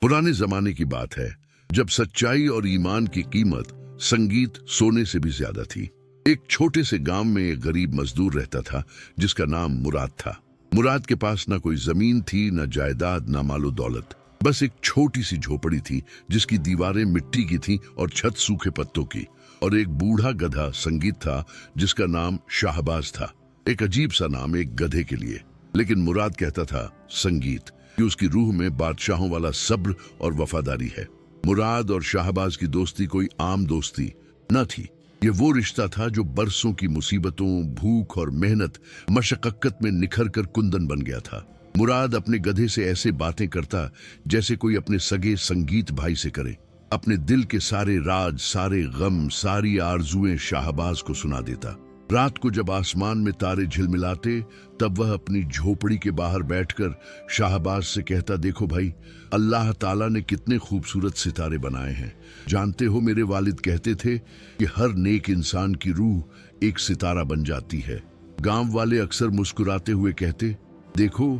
पुराने जमाने की बात है जब सच्चाई और ईमान की कीमत संगीत सोने से भी ज्यादा थी। एक छोटे से गांव में एक गरीब मजदूर रहता था जिसका नाम मुराद था। मुराद के पास ना कोई जमीन थी, ना जायदाद, ना मालो दौलत। बस एक छोटी सी झोपड़ी थी जिसकी दीवारें मिट्टी की थीं और छत सूखे पत्तों की। और एक बूढ़ा गधा संगीत था जिसका नाम शाहबाज था। एक अजीब सा नाम एक गधे के लिए। लेकिन मुराद कहता था संगीत कि उसकी रूह में बादशाहों वाला सब्र और वफादारी है। मुराद और शाहबाज की दोस्ती कोई आम दोस्ती न थी। ये वो रिश्ता था जो बरसों की मुसीबतों, भूख और मेहनत मशक्कत में निखर कर कुंदन बन गया था। मुराद अपने गधे से ऐसे बातें करता जैसे कोई अपने सगे संगीत भाई से करे। अपने दिल के सारे राज, सारे गम, सारी आरजुएं शाहबाज को सुना देता। रात को जब आसमान में तारे झिलमिलाते तब वह अपनी झोपड़ी के बाहर बैठकर शाहबाज से कहता, देखो भाई, अल्लाह ताला ने कितने खूबसूरत सितारे बनाए हैं। जानते हो, मेरे वालिद कहते थे कि हर नेक इंसान की रूह एक सितारा बन जाती है। गांव वाले अक्सर मुस्कुराते हुए कहते, देखो,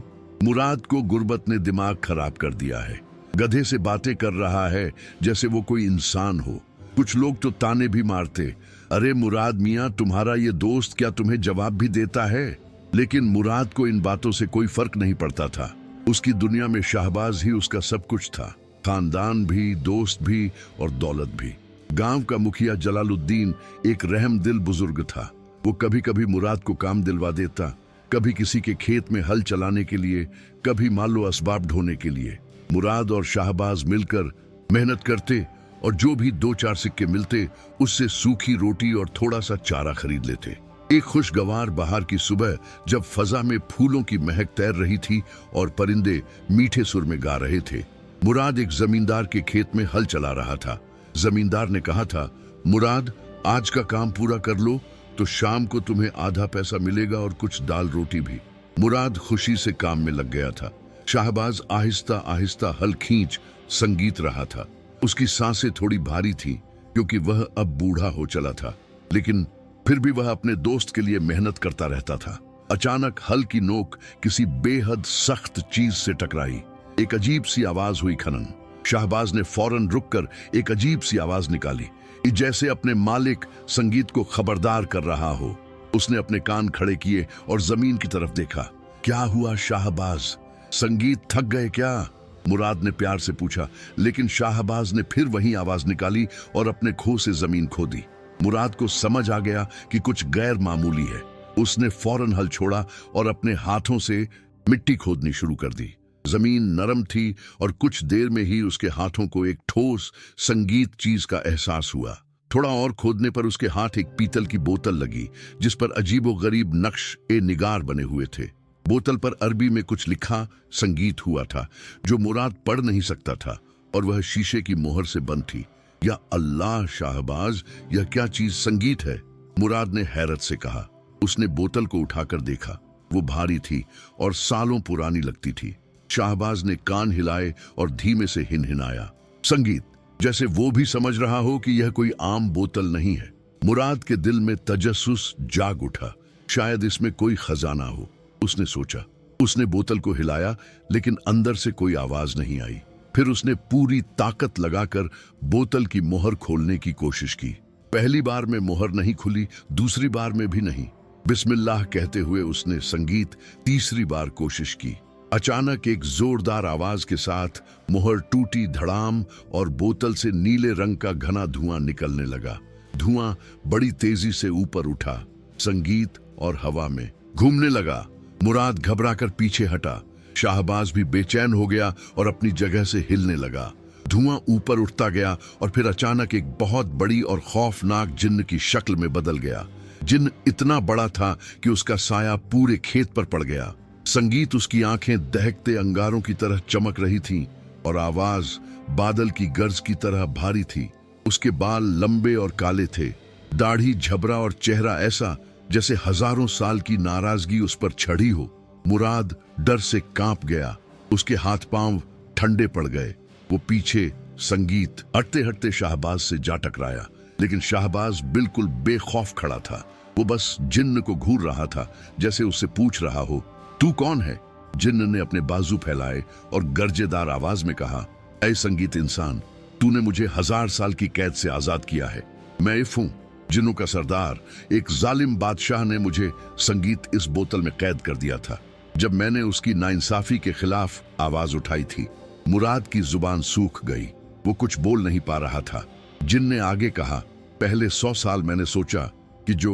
मुराद को गुर्बत ने दिमाग खराब कर दिया है। गधे से बातें कर रहा है जैसे वो कोई इंसान हो। कुछ लोग तो ताने भी मारते, अरे मुराद मियाँ, तुम्हारा ये दोस्त क्या तुम्हें जवाब भी देता है? लेकिन मुराद को इन बातों से कोई फर्क नहीं पड़ता था। उसकी दुनिया में शाहबाज ही उसका सब कुछ था, खानदान भी, दोस्त भी और दौलत भी। गांव का मुखिया जलालुद्दीन एक रहमदिल बुजुर्ग था। वो कभी कभी मुराद को काम दिलवा देता, कभी किसी के खेत में हल चलाने के लिए, कभी मालो असबाब ढोने के लिए। मुराद और शाहबाज मिलकर मेहनत करते और जो भी दो चार सिक्के मिलते उससे सूखी रोटी और थोड़ा सा चारा खरीद लेते। एक खुशगवार बहार की सुबह जब फजा में फूलों की महक तैर रही थी और परिंदे मीठे सुर में गा रहे थे, मुराद एक जमींदार के खेत में हल चला रहा था। जमींदार ने कहा था, मुराद, आज का काम पूरा कर लो तो शाम को तुम्हें आधा पैसा मिलेगा और कुछ दाल रोटी भी। मुराद खुशी से काम में लग गया था। शाहबाज आहिस्ता आहिस्ता हल खींच संगीत रहा था। उसकी सांसें थोड़ी भारी थी क्योंकि वह अब बूढ़ा हो चला था, लेकिन फिर भी वह अपने दोस्त के लिए मेहनत करता रहता था। अचानक हल की नोक किसी बेहद सख्त चीज से टकराई। एक अजीब सी आवाज हुई, खनन। शाहबाज ने फौरन रुककर एक अजीब सी आवाज निकाली, जैसे अपने मालिक संगीत को खबरदार कर रहा हो। उसने अपने कान खड़े किए और जमीन की तरफ देखा। क्या हुआ शाहबाज, संगीत थक गए क्या? मुराद ने प्यार से पूछा। लेकिन शाहबाज ने फिर वही आवाज निकाली और अपने खो से जमीन खोदी। मुराद को समझ आ गया कि कुछ गैर मामूली है। उसने फौरन हल छोड़ा और अपने हाथों से मिट्टी खोदनी शुरू कर दी। जमीन नरम थी और कुछ देर में ही उसके हाथों को एक ठोस संगीत चीज का एहसास हुआ। थोड़ा और खोदने पर उसके हाथ एक पीतल की बोतल लगी जिस पर अजीबोगरीब नक्श ए निगार बने हुए थे। बोतल पर अरबी में कुछ लिखा संगीत हुआ था जो मुराद पढ़ नहीं सकता था, और वह शीशे की मोहर से बंद थी। या अल्लाह शाहबाज, यह क्या चीज संगीत है? मुराद ने हैरत से कहा। उसने बोतल को उठाकर देखा। वो भारी थी और सालों पुरानी लगती थी। शाहबाज ने कान हिलाए और धीमे से हिनहिनाया, संगीत, जैसे वो भी समझ रहा हो कि यह कोई आम बोतल नहीं है। मुराद के दिल में तजस्सुस जाग उठा, शायद इसमें कोई खजाना हो। उसने सोचा। उसने बोतल को हिलाया लेकिन अंदर से कोई आवाज नहीं आई। फिर उसने पूरी ताकत लगाकर बोतल की मोहर खोलने की कोशिश की। पहली बार में मोहर नहीं खुली, दूसरी बार में भी नहीं। बिस्मिल्लाह कहते हुए उसने संगीत तीसरी बार कोशिश की। अचानक एक जोरदार आवाज के साथ मोहर टूटी, धड़ाम, और बोतल से नीले रंग का घना धुआं निकलने लगा। धुआं बड़ी तेजी से ऊपर उठा, संगीत और हवा में घूमने लगा। मुराद घबराकर पीछे हटा। शाहबाज भी बेचैन हो गया और अपनी जगह से हिलने लगा। धुआं ऊपर उठता गया और फिर अचानक एक बहुत बड़ी और खौफनाक जिन्न की शक्ल में बदल गया। जिन्न इतना बड़ा था कि उसका साया पूरे खेत पर पड़ गया। संगीत, उसकी आंखें दहकते अंगारों की तरह चमक रही थीं और आवाज बादल की गर्ज की तरह भारी थी। उसके बाल लंबे और काले थे, दाढ़ी झबरा और चेहरा ऐसा जैसे हजारों साल की नाराजगी उस पर छड़ी हो। मुराद डर से कांप गया। उसके हाथ पांव ठंडे पड़ गए। वो पीछे संगीत हटते हटते शाहबाज से जा टकराया, लेकिन शाहबाज बिल्कुल बेखौफ खड़ा था। वो बस जिन्न को घूर रहा था, जैसे उससे पूछ रहा हो, तू कौन है? जिन्न ने अपने बाजू फैलाए और गर्जेदार आवाज में कहा, ऐ संगीत इंसान, तूने मुझे 1000 साल की कैद से आजाद किया है। मैं इफ हूं, जिन्हों का सरदार, एक जालिम बादशाह ने मुझे संगीत इस बोतल में कैद कर दिया था। जब मैंने उसकी नाइंसाफी के खिलाफ आवाज उठाई थी, मुराद की जुबान सूख गई। वो कुछ बोल नहीं पा रहा था। जिन ने आगे कहा, पहले 100 साल मैंने सोचा कि जो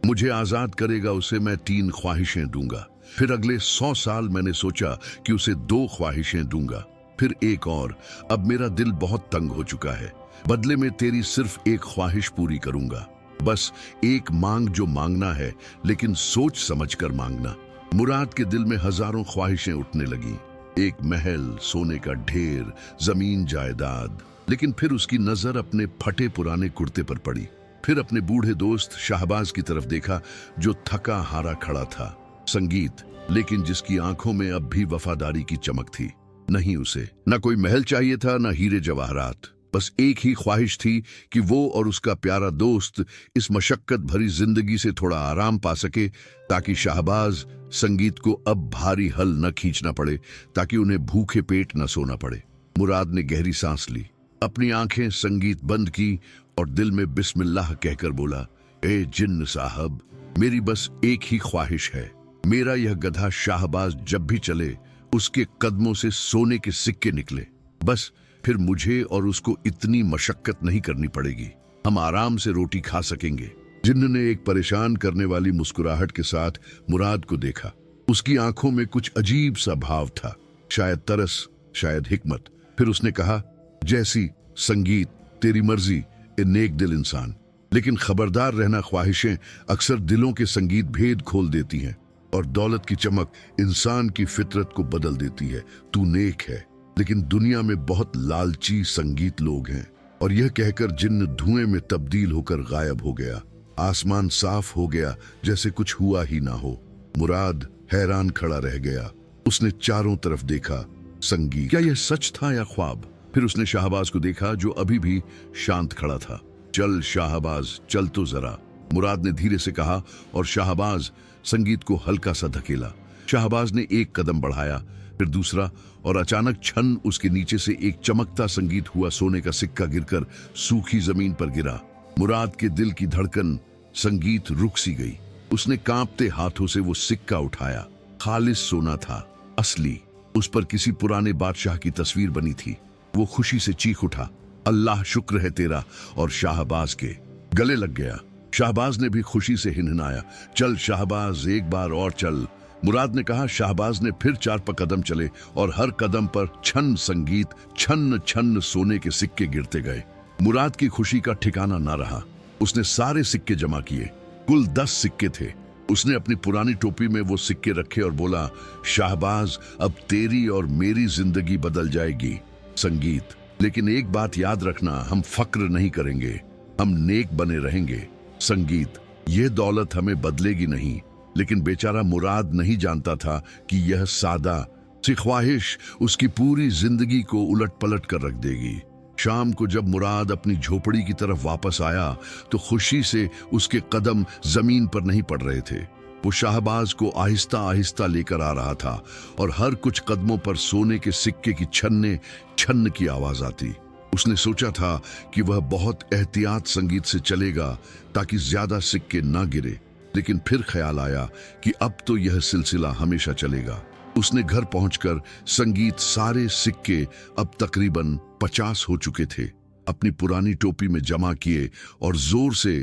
मुझे आजाद करेगा उसे मैं 3 ख्वाहिशें दूंगा। फिर अगले 100 साल मैंने सोचा कि उसे 2 ख्वाहिशें दूंगा, फिर एक और। अब मेरा दिल बहुत तंग हो चुका है। बदले में तेरी सिर्फ एक ख्वाहिश पूरी करूंगा। बस एक मांग जो मांगना है, लेकिन सोच समझकर मांगना। मुराद के दिल में हजारों ख्वाहिशें उठने लगी। एक महल, सोने का ढेर, जमीन जायदाद। लेकिन फिर उसकी नजर अपने फटे पुराने कुर्ते पर पड़ी। फिर अपने बूढ़े दोस्त शाहबाज की तरफ देखा, जो थका हारा खड़ा था। संगीत, लेकिन जिसकी आंखों में अब भी वफादारी की चमक थी। नहीं, उसे न कोई महल चाहिए था, न हीरे जवाहरात। बस एक ही ख्वाहिश थी कि वो और उसका प्यारा दोस्त इस मशक्कत भरी जिंदगी से थोड़ा आराम पा सके, ताकि शाहबाज संगीत को अब भारी हल न खींचना पड़े, ताकि उन्हें भूखे पेट न सोना पड़े। मुराद ने गहरी सांस ली, अपनी आंखें संगीत बंद की और दिल में बिस्मिल्लाह कहकर बोला, ए जिन्न साहब, मेरी बस एक ही ख्वाहिश है। मेरा यह गधा शाहबाज जब भी चले, उसके कदमों से सोने के सिक्के निकले। बस फिर मुझे और उसको इतनी मशक्कत नहीं करनी पड़ेगी। हम आराम से रोटी खा सकेंगे। जिन्न ने एक परेशान करने वाली मुस्कुराहट के साथ मुराद को देखा। उसकी आंखों में कुछ अजीब सा भाव था, शायद तरस, शायद हिकमत। फिर उसने कहा, जैसी संगीत, तेरी मर्जी, ए नेक दिल इंसान। लेकिन खबरदार रहना, ख्वाहिशें अक्सर दिलों के संगीत भेद खोल देती हैं, और दौलत की चमक इंसान की फितरत को बदल देती है। तू नेक है, लेकिन दुनिया में बहुत लालची संगीत लोग हैं। और यह कहकर जिन्न धुएं में तब्दील होकर गायब हो गया। आसमान साफ हो गया, जैसे कुछ हुआ ही ना हो। मुराद हैरान खड़ा रह गया। उसने चारों तरफ देखा। संगीत, क्या यह सच था या ख्वाब? फिर उसने शाहबाज को देखा, जो अभी भी शांत खड़ा था। चल शाहबाज, चल तो जरा, मुराद ने धीरे से कहा, और शाहबाज संगीत को हल्का सा धकेला। शाहबाज ने एक कदम बढ़ाया, फिर दूसरा, और अचानक छन उसके नीचे से एक चमकता संगीत हुआ सोने का सिक्का गिरकर सूखी जमीन पर गिरा। मुराद के दिल की धड़कन संगीत रुक सी गई। उसने कांपते हाथों से वो सिक्का उठाया। खालिस सोना था, असली। उस पर किसी पुराने बादशाह की तस्वीर बनी थी। वो खुशी से चीख उठा, अल्लाह शुक्र है तेरा, और शाहबाज के गले लग गया। शाहबाज ने भी खुशी से हिनहिनाया, चल शाहबाज, एक बार और चल। मुराद ने कहा। शाहबाज ने फिर 4 कदम चले, और हर कदम पर छन संगीत, छन्न छन्न सोने के सिक्के गिरते गए। मुराद की खुशी का ठिकाना ना रहा। उसने सारे सिक्के जमा किए। कुल 10 सिक्के थे। उसने अपनी पुरानी टोपी में वो सिक्के रखे और बोला, शाहबाज, अब तेरी और मेरी जिंदगी बदल जाएगी। संगीत, लेकिन एक बात याद रखना, हम फक्र नहीं करेंगे, हम नेक बने रहेंगे। संगीत, ये दौलत हमें बदलेगी नहीं, लेकिन बेचारा मुराद नहीं जानता था कि यह सादा सी ख्वाहिश उसकी पूरी जिंदगी को उलट पलट कर रख देगी। शाम को जब मुराद अपनी झोपड़ी की तरफ वापस आया, तो खुशी से उसके कदम जमीन पर नहीं पड़ रहे थे। वो शाहबाज को आहिस्ता आहिस्ता लेकर आ रहा था, और हर कुछ कदमों पर सोने के सिक्के की छन्ने छन्न की आवाज आती। उसने सोचा था कि वह बहुत एहतियात संगीत से चलेगा, ताकि ज्यादा सिक्के ना गिरे। लेकिन फिर ख्याल आया कि अब तो यह सिलसिला हमेशा चलेगा। उसने घर पहुंचकर संगीत सारे सिक्के, अब तकरीबन 50 हो चुके थे, अपनी पुरानी टोपी में जमा किए और जोर से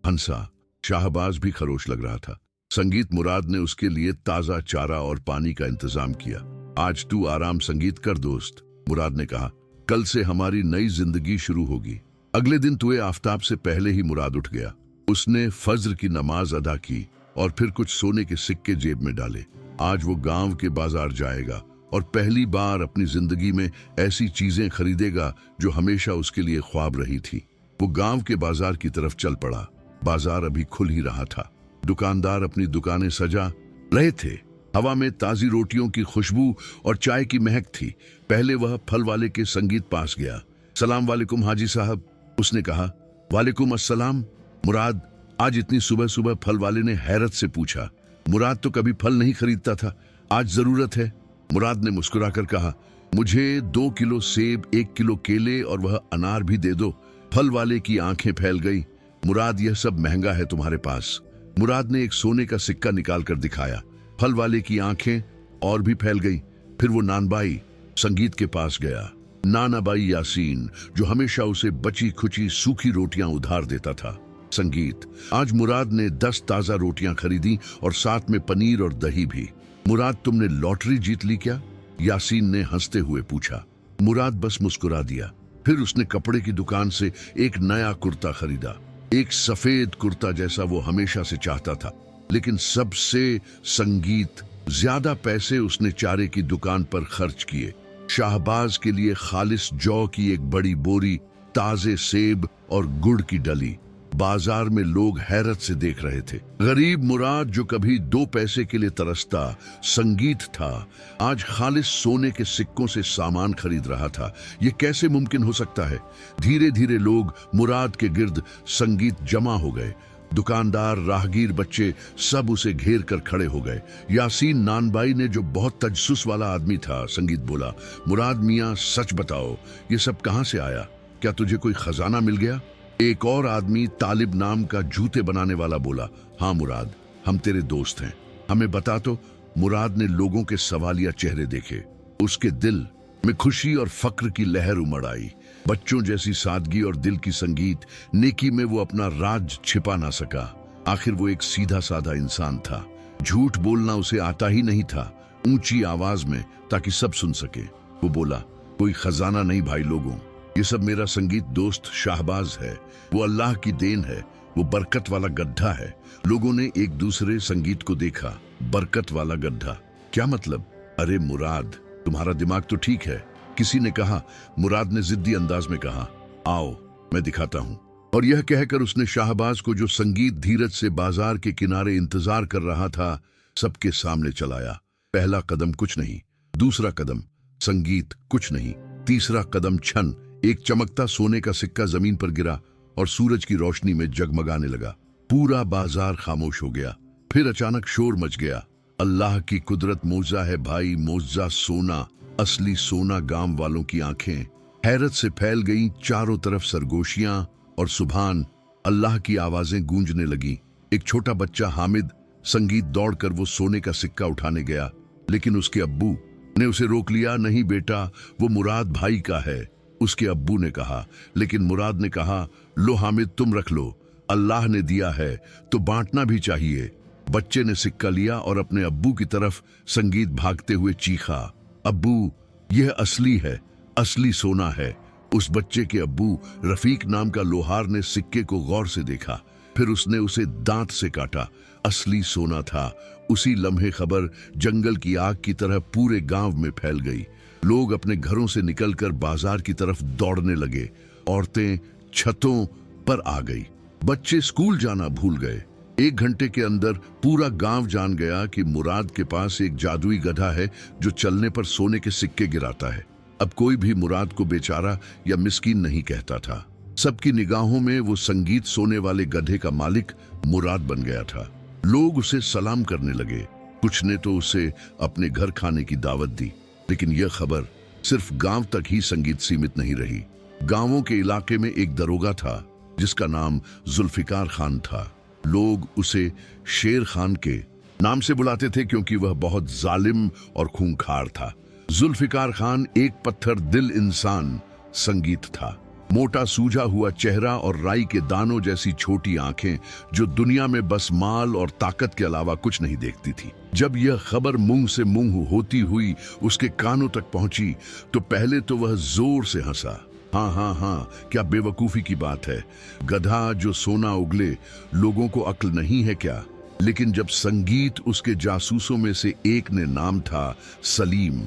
हंसा। शाहबाज भी खरोश लग रहा था। संगीत, मुराद ने उसके लिए ताजा चारा और पानी का इंतजाम किया। आज तू आराम संगीत कर दोस्त, मुराद ने कहा। कल से हमारी नई जिंदगी शुरू होगी। अगले दिन तुए आफ्ताब से पहले ही मुराद उठ गया। उसने फज्र की नमाज अदा की और फिर कुछ सोने के सिक्के जेब में डाले। आज वो गांव के बाजार जाएगा और पहली बार अपनी जिंदगी में ऐसी चीजें खरीदेगा जो हमेशा उसके लिए ख्वाब रही थी। वो गांव के बाजार की तरफ चल पड़ा। बाजार अभी खुल ही रहा था। दुकानदार अपनी दुकानें सजा रहे थे। हवा में ताजी रोटियों की खुशबू और चाय की महक थी। पहले वह फल वाले के संगीत पास गया। सलाम वालेकुम हाजी साहब, उसने कहा। वालेकुम अस्सलाम। मुराद, आज इतनी सुबह सुबह फल वाले ने हैरत से पूछा। मुराद तो कभी फल नहीं खरीदता था, आज जरूरत है, मुराद ने मुस्कुराकर कहा। मुझे 2 किलो सेब, 1 किलो केले और वह अनार भी दे दो। फल वाले की आंखें फैल गई। मुराद, यह सब महंगा है तुम्हारे पास। मुराद ने एक सोने का सिक्का निकाल कर दिखाया। फल वाले की आंखें और भी फैल गई। फिर वो नानबाई संगीत के पास गया। नानाबाई यासीन, जो हमेशा उसे बची खुची सूखी रोटियां उधार देता था। संगीत, आज मुराद ने 10 ताजा रोटियां खरीदी और साथ में पनीर और दही भी। मुराद, तुमने लॉटरी जीत ली क्या? यासीन ने हंसते हुए पूछा। मुराद बस मुस्कुरा दिया। फिर उसने कपड़े की दुकान से एक नया कुर्ता खरीदा, एक सफेद कुर्ता जैसा वो हमेशा से चाहता था। लेकिन सबसे संगीत ज्यादा पैसे उसने चारे की दुकान पर खर्च किए। शाहबाज के लिए खालिस जौ की एक बड़ी बोरी, ताजे सेब और गुड़ की डली। बाजार में लोग हैरत से देख रहे थे। गरीब मुराद, जो कभी 2 पैसे के लिए तरसता संगीत था, आज खालिस सोने के सिक्कों से सामान खरीद रहा था। ये कैसे मुमकिन हो सकता है? धीरे धीरे लोग मुराद के गिर्द संगीत जमा हो गए। दुकानदार, राहगीर, बच्चे सब उसे घेर कर खड़े हो गए। यासीन नानबाई ने, जो बहुत तजस्सुस वाला आदमी था, संगीत बोला, मुराद मियाँ, सच बताओ, ये सब कहाँ से आया? क्या तुझे कोई खजाना मिल गया? एक और आदमी, तालिब नाम का जूते बनाने वाला, बोला, हाँ मुराद, हम तेरे दोस्त हैं, हमें बता तो। मुराद ने लोगों के सवालिया चेहरे देखे। उसके दिल में खुशी और फक्र की लहर उमड़ आई। बच्चों जैसी सादगी और दिल की संगीत, नेकी में वो अपना राज छिपा ना सका। आखिर वो एक सीधा साधा इंसान था। झूठ बोलना उसे आता ही नहीं था। ऊंची आवाज में, ताकि सब सुन सके, वो बोला, कोई खजाना नहीं भाई लोगों, ये सब मेरा संगीत दोस्त शाहबाज है। वो अल्लाह की देन है, वो बरकत वाला गड्ढा है। लोगों ने एक दूसरे संगीत को देखा। बरकत वाला गड्ढा, क्या मतलब? अरे मुराद, तुम्हारा दिमाग तो ठीक है, किसी ने कहा। मुराद ने जिद्दी अंदाज में कहा, आओ मैं दिखाता हूं। और यह कहकर उसने शाहबाज को, जो संगीत धीरज से बाजार के किनारे इंतजार कर रहा था, सबके सामने चलाया। पहला कदम कुछ नहीं, दूसरा कदम संगीत कुछ नहीं, तीसरा कदम क्षण, एक चमकता सोने का सिक्का जमीन पर गिरा और सूरज की रोशनी में जगमगाने लगा। पूरा बाजार खामोश हो गया। फिर अचानक शोर मच गया, अल्लाह की कुदरत, मौजा है भाई, मौजा सोना, असली सोना। गांव वालों की आंखें हैरत से फैल गईं। चारों तरफ सरगोशियां और सुभान अल्लाह की आवाजें गूंजने लगी। एक छोटा बच्चा हामिद, संगीत दौड़कर वो सोने का सिक्का उठाने गया, लेकिन उसके अब्बू ने उसे रोक लिया। नहीं बेटा, वो मुराद भाई का है, उसके अब्बू ने कहा। लेकिन मुराद ने कहा, लो हामिद, तुम रख लो, अल्लाह ने दिया है तो बांटना भी चाहिए। बच्चे ने सिक्का लिया और अपने अब्बू की तरफ संगीत भागते हुए चीखा, अब्बू, यह असली है, असली सोना है। उस बच्चे के अब्बू रफीक नाम का लोहार ने सिक्के को गौर से देखा। फिर उसने उसे दांत से काटा। असली सोना था। उसी लम्हे खबर जंगल की आग की तरह पूरे गांव में फैल गई। लोग अपने घरों से निकलकर बाजार की तरफ दौड़ने लगे। औरतें छतों पर आ गई। बच्चे स्कूल जाना भूल गए। 1 घंटे के अंदर पूरा गांव जान गया कि मुराद के पास एक जादुई गधा है जो चलने पर सोने के सिक्के गिराता है। अब कोई भी मुराद को बेचारा या मिस्कीन नहीं कहता था। सबकी निगाहों में वो संगीत सोने वाले गधे का मालिक मुराद बन गया था। लोग उसे सलाम करने लगे। कुछ ने तो उसे अपने घर खाने की दावत दी। लेकिन यह खबर सिर्फ गांव तक ही संगीत सीमित नहीं रही। गांवों के इलाके में एक दरोगा था जिसका नाम जुल्फिकार खान था। लोग उसे शेर खान के नाम से बुलाते थे क्योंकि वह बहुत जालिम और खूंखार था। जुल्फिकार खान एक पत्थर दिल इंसान संगीत था। मोटा सूझा हुआ चेहरा और राई के दानों जैसी छोटी आंखें जो दुनिया में बस माल और ताकत के अलावा कुछ नहीं देखती थी। जब यह खबर मुंह से मुंह होती हुई उसके कानों तक पहुंची तो पहले तो वह जोर से हंसा। हाँ हाँ हाँ, क्या बेवकूफी की बात है, गधा जो सोना उगले, लोगों को अक्ल नहीं है क्या? लेकिन जब संगीत उसके जासूसों में से एक ने, नाम था सलीम,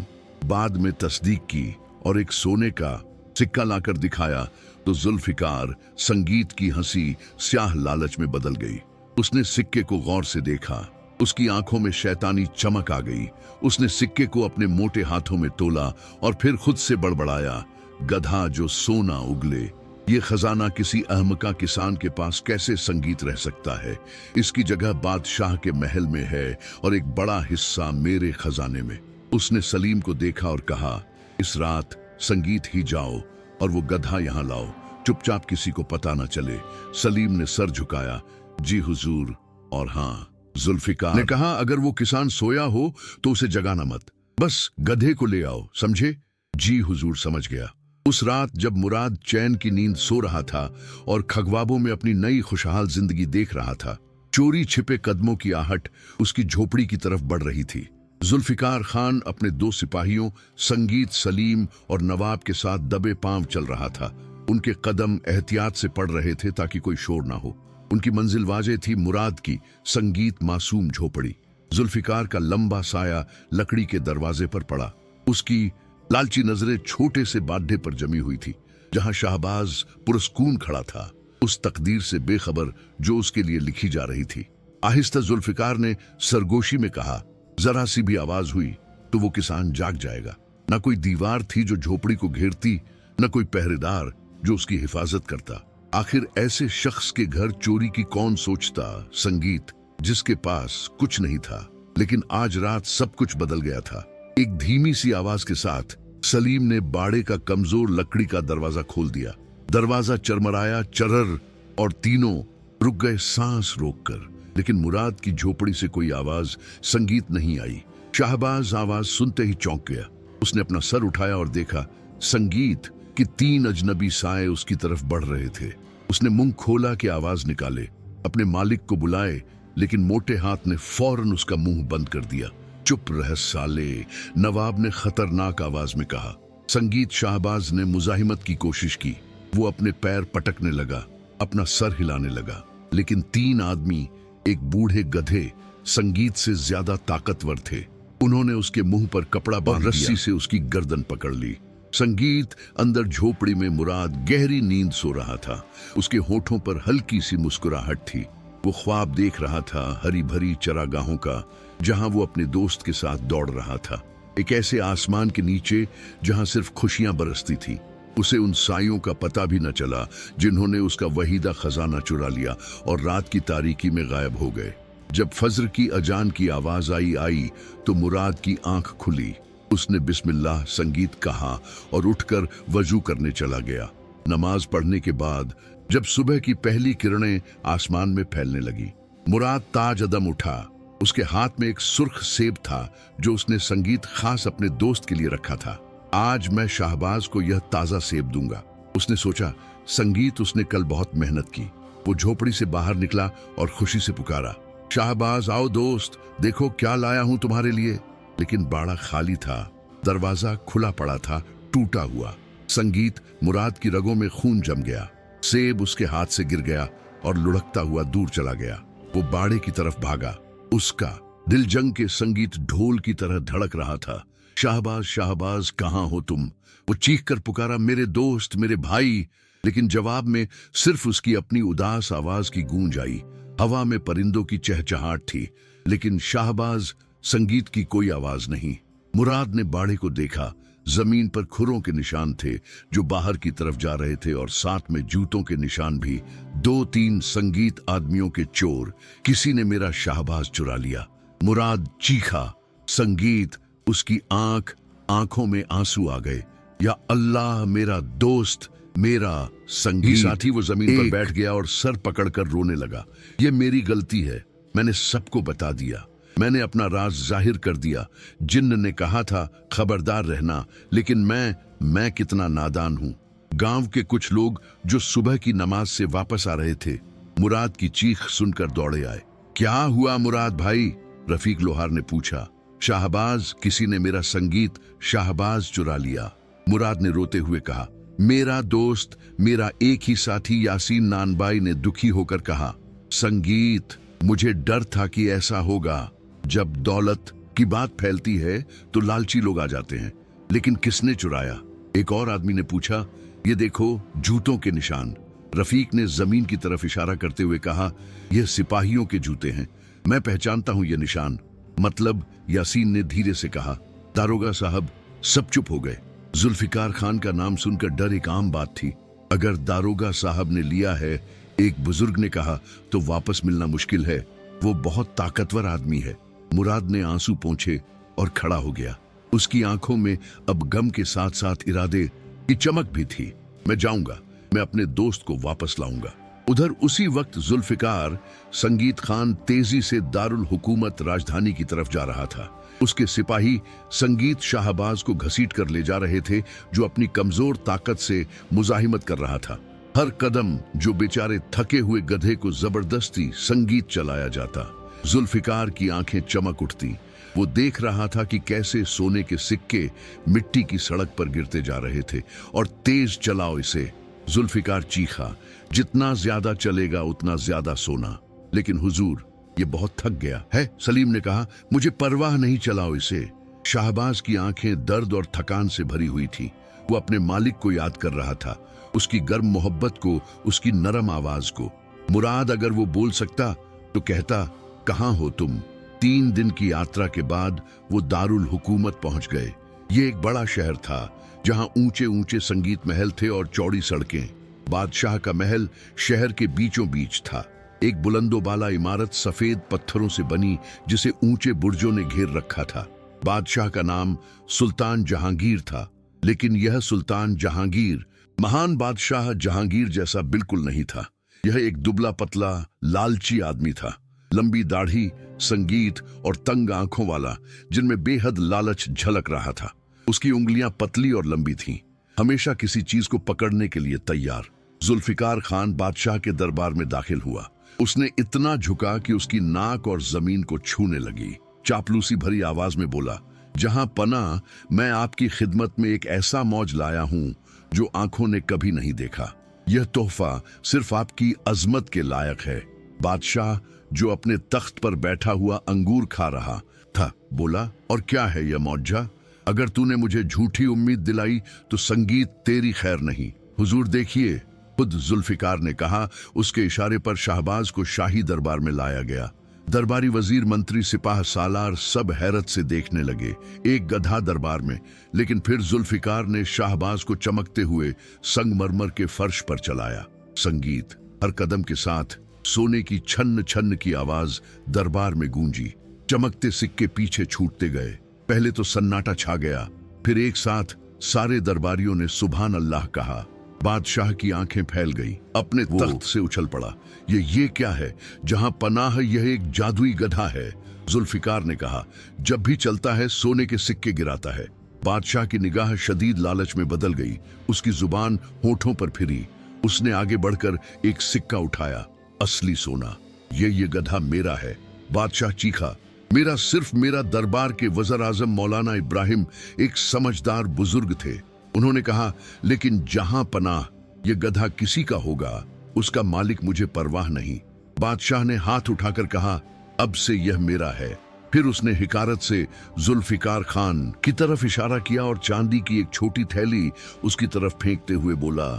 बाद में तस्दीक की और एक सोने का सिक्का लाकर दिखाया तो जुल्फिकार संगीत की हंसी स्याह लालच में बदल गई। उसने सिक्के को गौर से देखा। उसकी आंखों में शैतानी चमक आ गई। उसने सिक्के को अपने मोटे हाथों में तोला और फिर खुद से बड़बड़ाया, गधा जो सोना उगले, ये खजाना किसी अहमका किसान के पास कैसे संगीत रह सकता है? इसकी जगह बादशाह के महल में है और एक बड़ा हिस्सा मेरे खजाने में। उसने सलीम को देखा और कहा, इस रात संगीत ही जाओ और वो गधा यहाँ लाओ, चुपचाप, किसी को पता ना चले। सलीम ने सर झुकाया। जी हुजूर। और हाँ, जुल्फिकार ने कहा, अगर वो किसान सोया हो तो उसे जगाना मत, बस गधे को ले आओ, समझे? जी हुजूर, समझ गया। उस रात जब मुराद चैन की नींद सो रहा था और खगवाबों में अपनी नई खुशहाल जिंदगी देख रहा था, चोरी छिपे कदमों की आहट उसकी झोपड़ी की तरफ बढ़ रही थी। जुल्फिकार खान अपने 2 सिपाहियों संगीत, सलीम और नवाब के साथ दबे पांव चल रहा था। उनके कदम एहतियात से पड़ रहे थे ताकि कोई शोर ना हो। उनकी मंजिल वाजे थी, मुराद की संगीत मासूम झोपड़ी। जुल्फिकार का लंबा साया लकड़ी के दरवाजे पर पड़ा। उसकी लालची नजरें छोटे से बाड्ढे पर जमी हुई थी, जहां शाहबाज पुरस्कून खड़ा था, उस तकदीर से बेखबर जो उसके लिए लिखी जा रही थी। आहिस्ता जुल्फिकार ने सरगोशी में कहा, जरा सी भी आवाज हुई तो वो किसान जाग जाएगा। न कोई दीवार थी जो झोपड़ी को घेरती, न कोई पहरेदार जो उसकी हिफाजत करता। आखिर ऐसे शख्स के घर चोरी की कौन सोचता? संगीत, जिसके पास कुछ नहीं था। लेकिन आज रात सब कुछ बदल गया था। एक धीमी सी आवाज के साथ सलीम ने बाड़े का कमजोर लकड़ी का दरवाजा खोल दिया। दरवाजा चरमराया, चरर, और तीनों रुक गए सांस रोककर। लेकिन मुराद की झोपड़ी से कोई आवाज, संगीत नहीं आई। शाहबाज आवाज सुनते ही चौंक गया। उसने अपना सर उठाया और देखा संगीत कि 3 अजनबी साए उसकी तरफ बढ़ रहे थे। उसने मुंह खोला कि आवाज निकाले, अपने मालिक को बुलाए, लेकिन मोटे हाथ ने फौरन उसका मुंह बंद कर दिया। चुप रह साले, नवाब ने खतरनाक आवाज में कहा। संगीत शाहबाज ने मुजाहिमत की कोशिश की। वो अपने पैर पटकने लगा, अपना सर हिलाने लगा, लेकिन 3 आदमी, एक बूढ़े गधे, संगीत से ज्यादा ताकतवर थे। उन्होंने उसके मुंह पर कपड़ा बांध रस्सी से उसकी गर्दन पकड़ ली। संगीत अंदर झोपड़ी में मुराद गहरी नींद सो रहा था। उसके होठों पर हल्की सी मुस्कुराहट थी। वो ख्वाब देख रहा था, हरी भरी चरागाहों का, जहां वो अपने दोस्त के साथ दौड़ रहा था, एक ऐसे आसमान के नीचे जहां सिर्फ खुशियां बरसती थी। उसे उन साइयों का पता भी न चला जिन्होंने उसका वहीदा खजाना चुरा लिया और रात की तारीकी में गायब हो गए। जब फज्र की अजान की आवाज आई तो मुराद की आंख खुली। उसने बिस्मिल्लाह संगीत कहा और उठकर वजू करने चला गया। नमाज पढ़ने के बाद जब सुबह की पहली किरणें आसमान में फैलने लगी, मुराद ताजअदम उठा। उसके हाथ में एक सुर्ख सेब था जो उसने संगीत खास अपने दोस्त के लिए रखा था। आज मैं शाहबाज को यह ताजा सेब दूंगा, उसने सोचा। संगीत, उसने कल बहुत मेहनत की। वो झोपड़ी से बाहर निकला और खुशी से पुकारा, शाहबाज आओ दोस्त, देखो क्या लाया हूं तुम्हारे लिए। लेकिन बाड़ा खाली था, दरवाजा खुला पड़ा था, टूटा हुआ। संगीत, मुराद की रगों में खून जम गया। सेब उसके हाथ से गिर गया और लुढ़कता हुआ दूर चला गया। वो बाड़े की तरफ भागा। उसका दिल जंग के संगीत ढोल की तरह धड़क रहा था। शाहबाज, शाहबाज, कहाँ हो तुम? वो चीख कर पुकारा, मेरे दोस्त, मेरे भाई। लेकिन जवाब में सिर्फ उसकी अपनी उदास आवाज की गूंज आई। हवा में परिंदों की चहचहाट थी, लेकिन शाहबाज, संगीत की कोई आवाज नहीं। मुराद ने बाड़े को देखा। जमीन पर खुरों के निशान थे जो बाहर की तरफ जा रहे थे, और साथ में जूतों के निशान भी। 2-3 संगीत आदमियों के चोर। किसी ने मेरा शाहबाज चुरा लिया। मुराद चीखा। संगीत, उसकी आंखों में आंसू आ गए। या अल्लाह, मेरा दोस्त, मेरा संगी साथी। वो जमीन पर बैठ गया और सर पकड़कर रोने लगा। ये मेरी गलती है, मैंने सबको बता दिया, मैंने अपना राज जाहिर कर दिया। जिन्न ने कहा था खबरदार रहना, लेकिन मैं कितना नादान हूं। गांव के कुछ लोग जो सुबह की नमाज से वापस आ रहे थे, मुराद की चीख सुनकर दौड़े आए। क्या हुआ मुराद भाई? रफीक लोहार ने पूछा। शाहबाज, किसी ने मेरा संगीत शाहबाज चुरा लिया, मुराद ने रोते हुए कहा। मेरा दोस्त, मेरा एक ही साथी यासीन नानबाई ने दुखी होकर कहा। संगीत, मुझे डर था कि ऐसा होगा। जब दौलत की बात फैलती है तो लालची लोग आ जाते हैं। लेकिन किसने चुराया? एक और आदमी ने पूछा। ये देखो, जूतों के निशान। रफीक ने जमीन की तरफ इशारा करते हुए कहा, यह सिपाहियों के जूते हैं, मैं पहचानता हूं ये निशान। मतलब? यासीन ने धीरे से कहा। दारोगा साहब, सब चुप हो गए। जुल्फिकार खान का नाम सुनकर डर एक आम बात थी। अगर दारोगा साहब ने लिया है, एक बुजुर्ग ने कहा, तो वापस मिलना मुश्किल है। वो बहुत ताकतवर आदमी है। मुराद ने आंसू पोंछे और खड़ा हो गया। उसकी आंखों में अब गम के साथ साथ इरादे की चमक भी थी। मैं जाऊंगा, मैं अपने दोस्त को वापस लाऊंगा। उधर उसी वक्त जुल्फिकार संगीत खान तेजी से दारुल हुकूमत राजधानी की तरफ जा रहा था। उसके सिपाही संगीत शाहबाज को घसीट कर ले जा रहे थे, जो अपनी कमजोर ताकत से मुजाहिमत कर रहा था। हर कदम जो बेचारे थके हुए गधे को जबरदस्ती संगीत चलाया जाता। जुल्फिकार की आंखें चमक उठती। वो देख रहा था कि कैसे सोने के सिक्के मिट्टी की सड़क पर गिरते जा रहे थे। और तेज चलाओ इसे, जुल्फिकार चीखा। जितना ज्यादा चलेगा उतना ज्यादा सोना। लेकिन हुजूर, ये बहुत थक गया है, सलीम ने कहा। मुझे परवाह नहीं, चलाओ इसे। शाहबाज की आंखें दर्द और थकान से भरी हुई थी। वो अपने मालिक को याद कर रहा था, उसकी गर्म मोहब्बत को, उसकी नरम आवाज को। मुराद अगर वो बोल सकता तो कहता, कहाँ हो तुम। 3 दिन की यात्रा के बाद वो दारुल हुकूमत पहुंच गए। ये एक बड़ा शहर था जहां ऊंचे ऊंचे संगीत महल थे और चौड़ी सड़कें। बादशाह का महल शहर के बीचों बीच था। एक बुलंदोबाला इमारत सफेद पत्थरों से बनी, जिसे ऊंचे बुर्जों ने घेर रखा था। बादशाह का नाम सुल्तान जहांगीर था, लेकिन यह सुल्तान जहांगीर महान बादशाह जहांगीर जैसा बिल्कुल नहीं था। यह एक दुबला पतला लालची आदमी था, लंबी दाढ़ी, संगीत और तंग आंखों वाला, जिनमें बेहद लालच झलक रहा था। उसकी उंगलियां पतली और लंबी थीं, हमेशा किसी चीज को पकड़ने के लिए तैयार। जुल्फिकार खान बादशाह के दरबार में दाखिल हुआ। उसने इतना झुका कि उसकी नाक और जमीन को छूने लगी। चापलूसी भरी आवाज में बोला, जहां पना, मैं आपकी खिदमत में एक ऐसा मौज लाया हूं जो आंखों ने कभी नहीं देखा। यह तोहफा सिर्फ आपकी अजमत के लायक है। बादशाह, जो अपने तख्त पर बैठा हुआ अंगूर खा रहा था, बोला, और क्या है यह मौजा? अगर तूने मुझे झूठी उम्मीद दिलाई तो संगीत तेरी खैर नहीं। हुजूर देखिए, खुद जुल्फिकार ने कहा। उसके इशारे पर शाहबाज को शाही दरबार में लाया गया। दरबारी वजीर, मंत्री, सिपाह सालार सब हैरत से देखने लगे। एक गधा दरबार में। लेकिन फिर जुल्फिकार ने शाहबाज को चमकते हुए संगमरमर के फर्श पर चलाया। संगीत हर कदम के साथ सोने की छन्न छन्न की आवाज दरबार में गूंजी। चमकते सिक्के पीछे छूटते गए। पहले तो सन्नाटा छा गया, फिर एक साथ सारे दरबारियों ने सुभान अल्लाह कहा। बादशाह की आंखें फैल गई, अपने तख्त से उछल पड़ा। ये क्या है? जहां पनाह यह एक जादुई गधा है, जुल्फिकार ने कहा। जब भी चलता है सोने के सिक्के गिराता है। बादशाह की निगाह शदीद लालच में बदल गई। उसकी जुबान होठों पर फिरी। उसने आगे बढ़कर एक सिक्का उठाया। असली सोना। ये गधा मेरा है। बादशाह चीखा। मेरा सिर्फ मेरा दरबार के वज़ीर आज़म मौलाना इब्राहिम एक समझदार बुजुर्ग थे। उन्होंने कहा, लेकिन जहां पनाह ये गधा किसी का होगा, उसका मालिक मुझे परवाह नहीं। बादशाह ने हाथ उठाकर कहा, अब से यह मेरा है। फिर उसने हिकारत से जुल्फिकार खान की तरफ इशारा किया और चांदी की एक छोटी थैली उसकी तरफ फेंकते हुए बोला,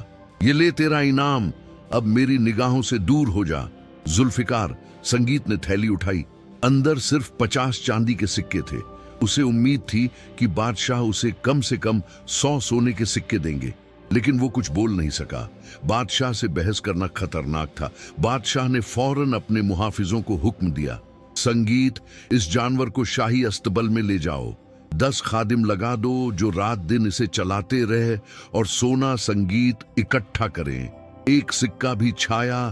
ये ले तेरा इनाम, अब मेरी निगाहों से दूर हो जा। जुल्फिकार, संगीत ने थैली उठाई। अंदर सिर्फ 50 चांदी के सिक्के थे। उसे उम्मीद थी कि बादशाह उसे कम से कम 100 सोने के सिक्के देंगे, लेकिन वो कुछ बोल नहीं सका। बादशाह से बहस करना खतरनाक था। बादशाह ने फौरन अपने मुहाफिजों को हुक्म दिया, संगीत, इस जानवर को शाही अस्तबल में ले जाओ। 10 खादिम लगा दो जो रात दिन इसे चलाते रहे और सोना संगीत इकट्ठा करें। एक सिक्का भी छाया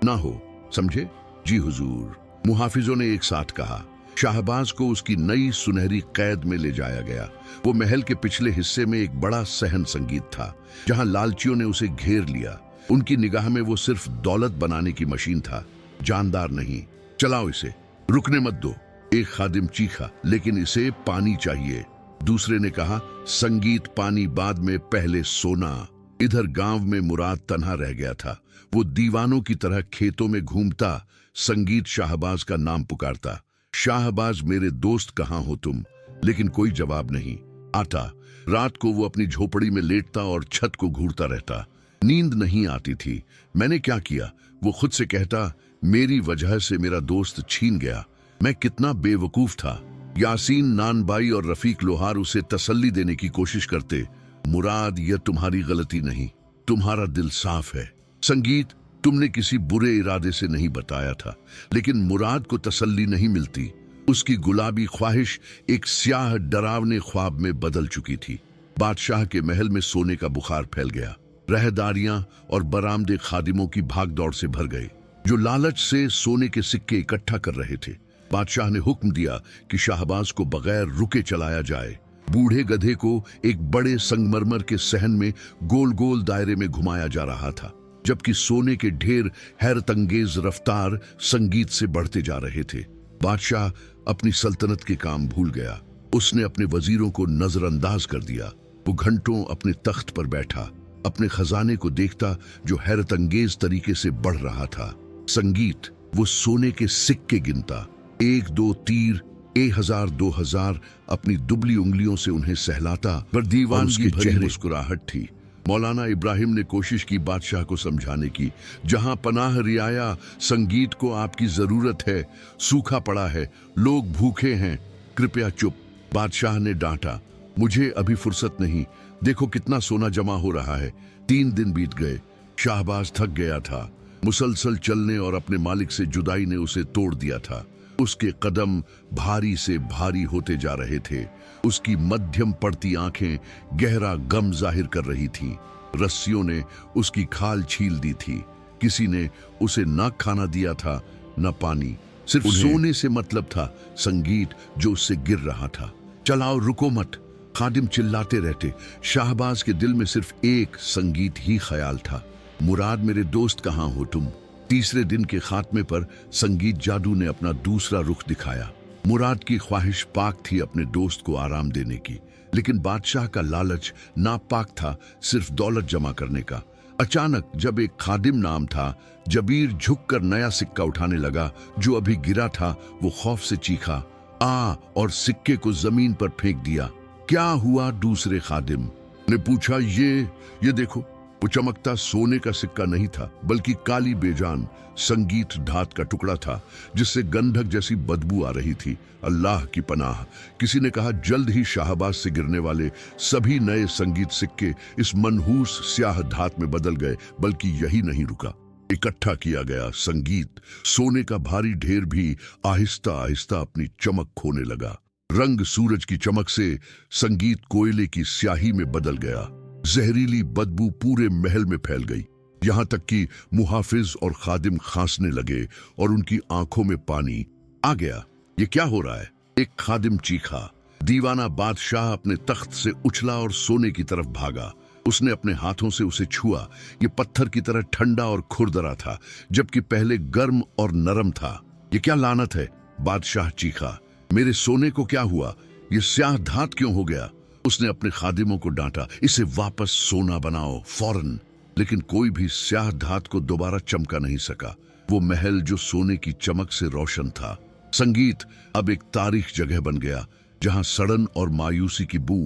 ना हो, समझे? जी हुजूर, मुहाफिजों ने एक साथ कहा। शाहबाज को उसकी नई सुनहरी कैद में ले जाया गया। वो महल के पिछले हिस्से में एक बड़ा सहन संगीत था, जहां लालचियों ने उसे घेर लिया। उनकी निगाह में वो सिर्फ दौलत बनाने की मशीन था, जानदार नहीं। चलाओ इसे, रुकने मत दो। एक खादिम चीखा, लेकिन इसे पानी चाहिए। दूसरे ने कहा, संगीत पानी बाद में, पहले सोना। इधर गांव में मुराद तन्हा रह गया था। वो दीवानों की तरह खेतों में घूमता, संगीत शाहबाज का नाम पुकारता, शाहबाज मेरे दोस्त, कहाँ हो तुम? लेकिन कोई जवाब नहीं आता। रात को वो अपनी झोपड़ी में लेटता और छत को घूरता रहता। नींद नहीं आती थी। मैंने क्या किया? वो खुद से कहता, मेरी वजह से मेरा दोस्त छीन गया। मैं कितना बेवकूफ था। यासीन नानबाई और रफीक लोहार उसे तसल्ली देने की कोशिश करते, मुराद, यह तुम्हारी गलती नहीं, तुम्हारा दिल साफ है। संगीत, तुमने किसी बुरे इरादे से नहीं बताया था, लेकिन मुराद को तसल्ली नहीं मिलती। उसकी गुलाबी ख्वाहिश एक स्याह डरावने ख्वाब में बदल चुकी थी। बादशाह के महल में सोने का बुखार फैल गया। रहदारियां और बरामदे खादिमों की भागदौड़ से भर गए, जो लालच से सोने के सिक्के इकट्ठा कर रहे थे। बादशाह ने हुक्म दिया कि शाहबाज को बगैर रुके चलाया जाए। बूढ़े गधे को एक बड़े संगमरमर के सहन में गोल गोल दायरे में घुमाया जा रहा था, जबकि सोने के ढेर हैरतंगेज रफ्तार संगीत से बढ़ते जा रहे थे। बादशाह अपनी सल्तनत के काम भूल गया। उसने अपने वजीरों को नजरअंदाज कर दिया। वो घंटों अपने तख्त पर बैठा, अपने खजाने को देखता जो हैरतंगेज तरीके से बढ़ रहा था। संगीत, वो सोने के सिक्के गिनता, 1 2 तीर, 1000 2000, अपनी दुबली उंगलियों से उन्हें सहलाता। पर दीवानगी भरी मुस्कुराहट थी। मौलाना इब्राहिम ने कोशिश की बादशाह को समझाने की, जहां पनाह रियाया, संगीत को आपकी जरूरत है, सूखा पड़ा है, लोग भूखे हैं, कृपया चुप। बादशाह ने डांटा, मुझे अभी फुर्सत नहीं, देखो कितना सोना जमा हो रहा है। 3 दिन बीत गए। शाहबाज थक गया था। मुसलसल चलने और अपने मालिक से जुदाई ने उसे तोड़ दिया था। उसके कदम भारी से भारी होते जा रहे थे। उसकी मध्यम पड़ती आंखें गहरा गम जाहिर कर रही थीं। रस्सियों ने उसकी खाल छील दी थी। किसी ने उसे न खाना दिया था, न पानी, सिर्फ सोने से मतलब था। संगीत जो उससे गिर रहा था। चलाओ, रुको मत, खादिम चिल्लाते रहते। शाहबाज के दिल में सिर्फ एक संगीत ही ख्याल था, मुराद मेरे दोस्त कहाँ हो तुम। तीसरे दिन के खात्मे पर संगीत जादू ने अपना दूसरा रुख दिखाया। मुराद की ख्वाहिश पाक थी अपने दोस्त को आराम देने की, लेकिन बादशाह का लालच नापाक था, सिर्फ दौलत जमा करने का। अचानक जब एक खादिम नाम था जबीर झुककर नया सिक्का उठाने लगा जो अभी गिरा था, वो खौफ से चीखा आ और सिक्के को जमीन पर फेंक दिया। क्या हुआ? दूसरे खादिम ने पूछा। ये देखो। वो चमकता सोने का सिक्का नहीं था, बल्कि काली बेजान संगीत धात का टुकड़ा था, जिससे गंधक जैसी बदबू आ रही थी। अल्लाह की पनाह, किसी ने कहा। जल्द ही शाहबाज से गिरने वाले सभी नए संगीत सिक्के इस मनहूस स्याह धात में बदल गए। बल्कि यही नहीं रुका, इकट्ठा किया गया संगीत, सोने का भारी ढेर भी आहिस्ता आहिस्ता अपनी चमक खोने लगा। रंग सूरज की चमक से संगीत कोयले की स्याही में बदल गया। जहरीली बदबू पूरे महल में फैल गई, यहां तक कि मुहाफिज और खादिम खांसने लगे और उनकी आंखों में पानी आ गया। ये क्या हो रहा है? एक खादिम चीखा। दीवाना बादशाह अपने तख्त से उछला और सोने की तरफ भागा। उसने अपने हाथों से उसे छुआ। ये पत्थर की तरह ठंडा और खुरदरा था, जबकि पहले गर्म और नरम था। ये क्या लानत है? बादशाह चीखा। मेरे सोने को क्या हुआ? ये स्याह धात क्यों हो गया? उसने अपने खादिमों को डांटा, इसे वापस सोना बनाओ फौरन। लेकिन कोई भी स्याह धात को दोबारा चमका नहीं सका। वो महल जो सोने की चमक से रोशन था। संगीत अब एक तारीख जगह बन गया, जहां सड़न और मायूसी की बू